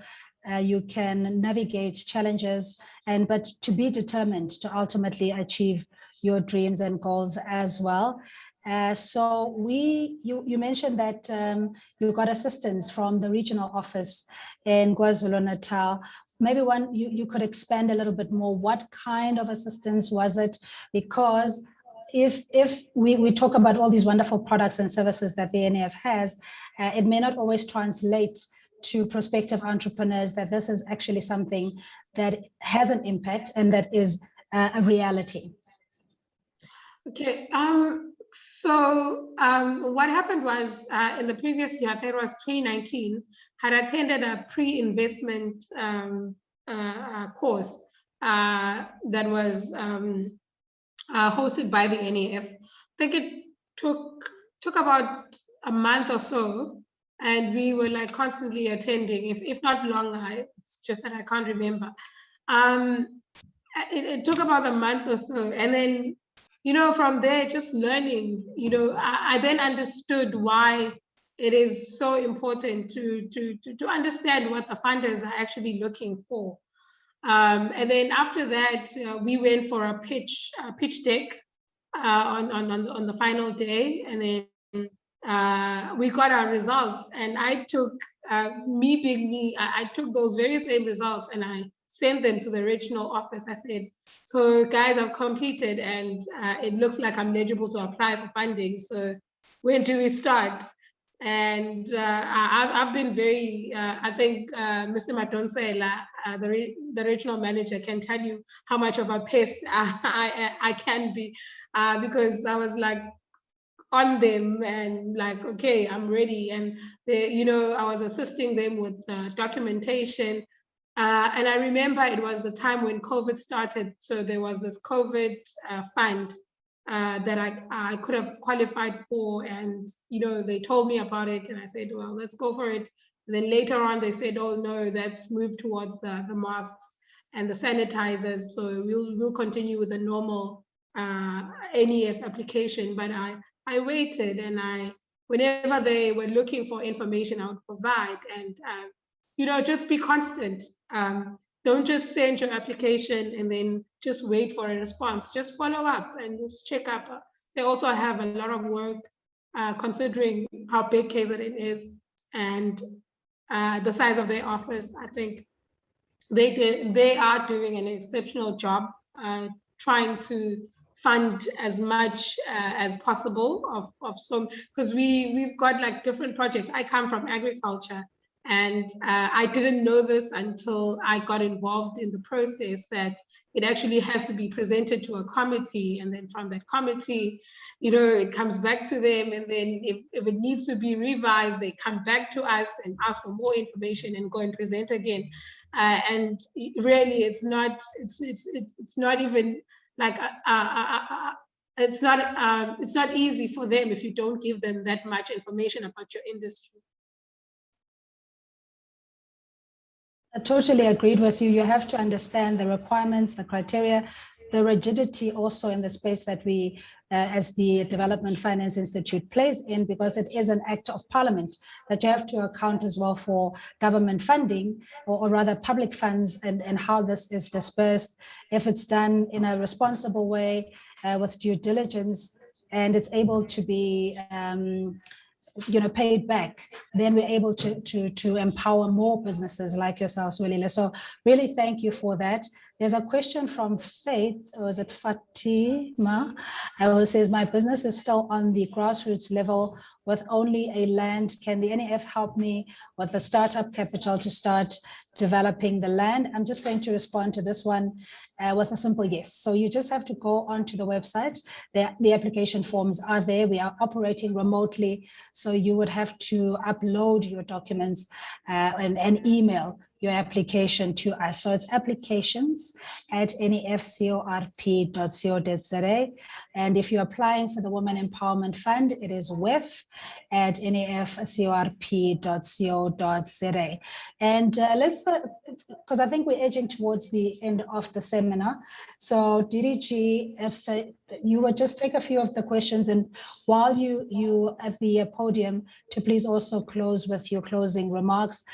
you can navigate challenges, but to be determined to ultimately achieve your dreams and goals as well. So you mentioned that you got assistance from the regional office in KwaZulu-Natal. Maybe you could expand a little bit more. What kind of assistance was it? Because if we talk about all these wonderful products and services that the NAF has, it may not always translate to prospective entrepreneurs that this is actually something that has an impact and that is a reality.
Okay, So what happened was in the previous year, I think it was 2019, had attended a pre-investment course that was hosted by the NAF. I think it took about a month or so, and we were like constantly attending, if not longer. It's just that I can't remember. It took about a month or so, and then, you know, from there, just learning, you know, I then understood why it is so important to understand what the funders are actually looking for. And then after that, we went for a pitch deck on the final day, and then we got our results. And I took, me being me, I took those very same results and I sent them to the regional office. I said, so guys, I've completed and it looks like I'm eligible to apply for funding. So when do we start? And I've been very, I think Mr. Madonsela, the regional manager, can tell you how much of a pest I can be, because I was like on them and like, okay, I'm ready. And they, you know, I was assisting them with documentation. And I remember it was the time when COVID started. So there was this COVID fund that I could have qualified for. And, you know, they told me about it and I said, well, let's go for it. And then later on they said, oh no, that's moved towards the masks and the sanitizers. So we'll continue with the normal NEF application. But I waited, and whenever they were looking for information, I would provide. And you know, just be constant. Don't just send your application and then just wait for a response. Just follow up and just check up. They also have a lot of work considering how big KZN is and the size of their office. I think they are doing an exceptional job trying to fund as much as possible of some, because we've got like different projects. I come from agriculture, and I didn't know this until I got involved in the process, that it actually has to be presented to a committee, and then from that committee, you know, it comes back to them, and then if it needs to be revised, they come back to us and ask for more information and go and present again. And really, it's not even like it's not easy for them if you don't give them that much information about your industry.
I totally agreed with you. You have to understand the requirements, the criteria, the rigidity also in the space that we, as the Development Finance Institute, plays in, because it is an act of parliament that you have to account as well for government funding, or rather public funds, and how this is dispersed. If it's done in a responsible way with due diligence, and it's able to be you know, paid back, then we're able to empower more businesses like yourselves, Welile. So really thank you for that. There's a question from Faith, or is it Fatima? Who says, my business is still on the grassroots level with only a land. Can the NEF help me with the startup capital to start developing the land? I'm just going to respond to this one with a simple yes. So you just have to go onto the website. The application forms are there. We are operating remotely, so you would have to upload your documents and email your application to us. So it's applications@nefcorp.co.za. And if you're applying for the Women Empowerment Fund, it is wef@nefcorp.co.za. And let's, because I think we're edging towards the end of the seminar. So DDG, if you would just take a few of the questions, and while you at the podium, to please also close with your closing remarks.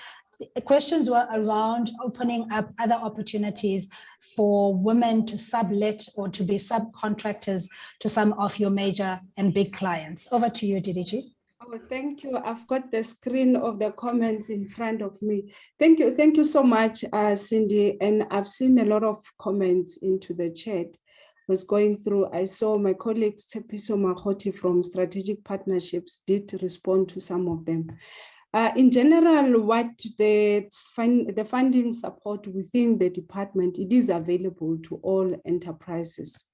The questions were around opening up other opportunities for women to sublet or to be subcontractors to some of your major and big clients. Over to you, DDG.
Oh, thank you. I've got the screen of the comments in front of me. Thank you so much, Cindy. And I've seen a lot of comments into the chat. Was going through, I saw my colleague Tsepiso Mahoti from Strategic Partnerships did respond to some of them. In general, what the funding support within the department, it is available to all enterprises.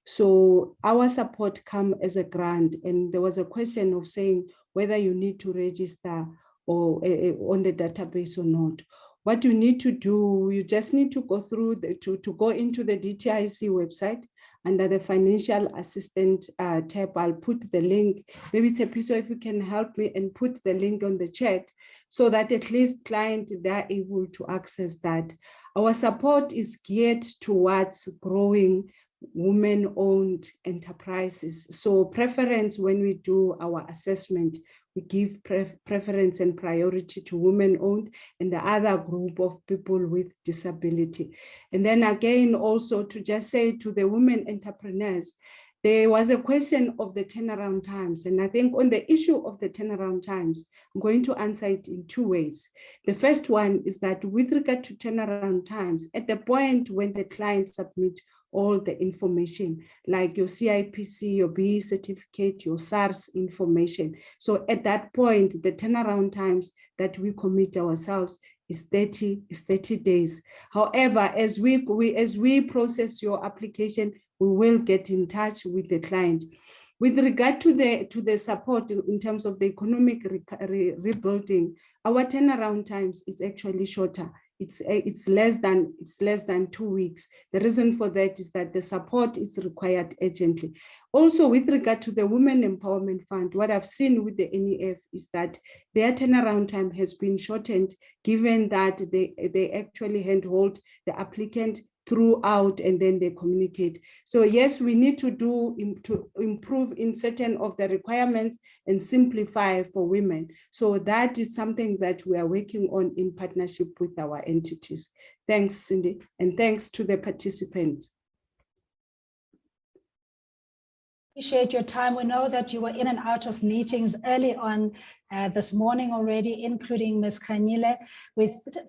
So our support come as a grant, and there was a question of saying whether you need to register or on the database or not. What you need to do, you just need to go through to go into the DTIC website under the financial assistant tab. I'll put the link. Maybe it's a piece, if you can help me and put the link on the chat so that at least clients, they're able to access that. Our support is geared towards growing women-owned enterprises. So preference when we do our assessment, we give preference and priority to women-owned and the other group of people with disability. And then again, also to just say to the women entrepreneurs, there was a question of the turnaround times. And I think on the issue of the turnaround times, I'm going to answer it in two ways. The first one is that with regard to turnaround times, at the point when the client submit all the information, like your CIPC, your BE certificate, your SARS information. So at that point, the turnaround times that we commit ourselves is 30 days. However, as we process your application, we will get in touch with the client. With regard to the support in terms of the economic rebuilding, our turnaround times is actually shorter. It's less than 2 weeks. The reason for that is that the support is required urgently. Also, with regard to the Women Empowerment Fund, what I've seen with the NEF is that their turnaround time has been shortened, given that they actually handhold the applicant throughout and then they communicate. So yes, we need to improve in certain of the requirements and simplify for women. So that is something that we are working on in partnership with our entities. Thanks, Cindy, and thanks to the participants.
Appreciate your time. We know that you were in and out of meetings early on this morning already, including Ms. Khanyile.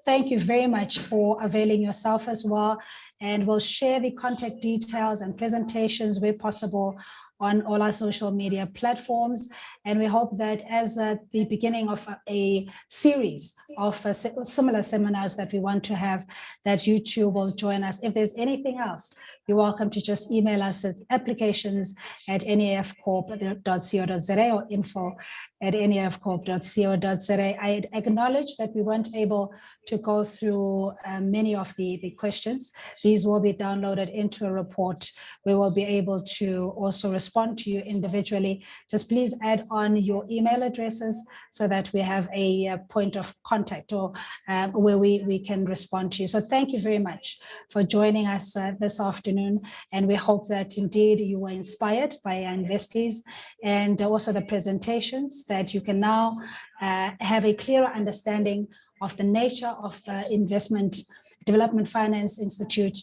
Thank you very much for availing yourself as well. And we'll share the contact details and presentations where possible on all our social media platforms. And we hope that as the beginning of a series of similar seminars that we want to have, that you too will join us. If there's anything else, you're welcome to just email us at applications@nefcorp.co.za or info@nefcorp.co.za. I acknowledge that we weren't able to go through many of the questions. These will be downloaded into a report. We will be able to also respond to you individually. Just please add on your email addresses so that we have a point of contact or where we can respond to you. So thank you very much for joining us this afternoon. And we hope that indeed you were inspired by our investees and also the presentations, that you can now have a clearer understanding of the nature of Investment Development Finance Institute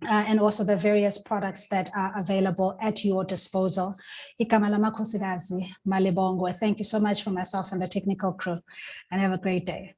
and also the various products that are available at your disposal. Igama lami Nkosikazi Malibongwe. Thank you so much for myself and the technical crew, and have a great day.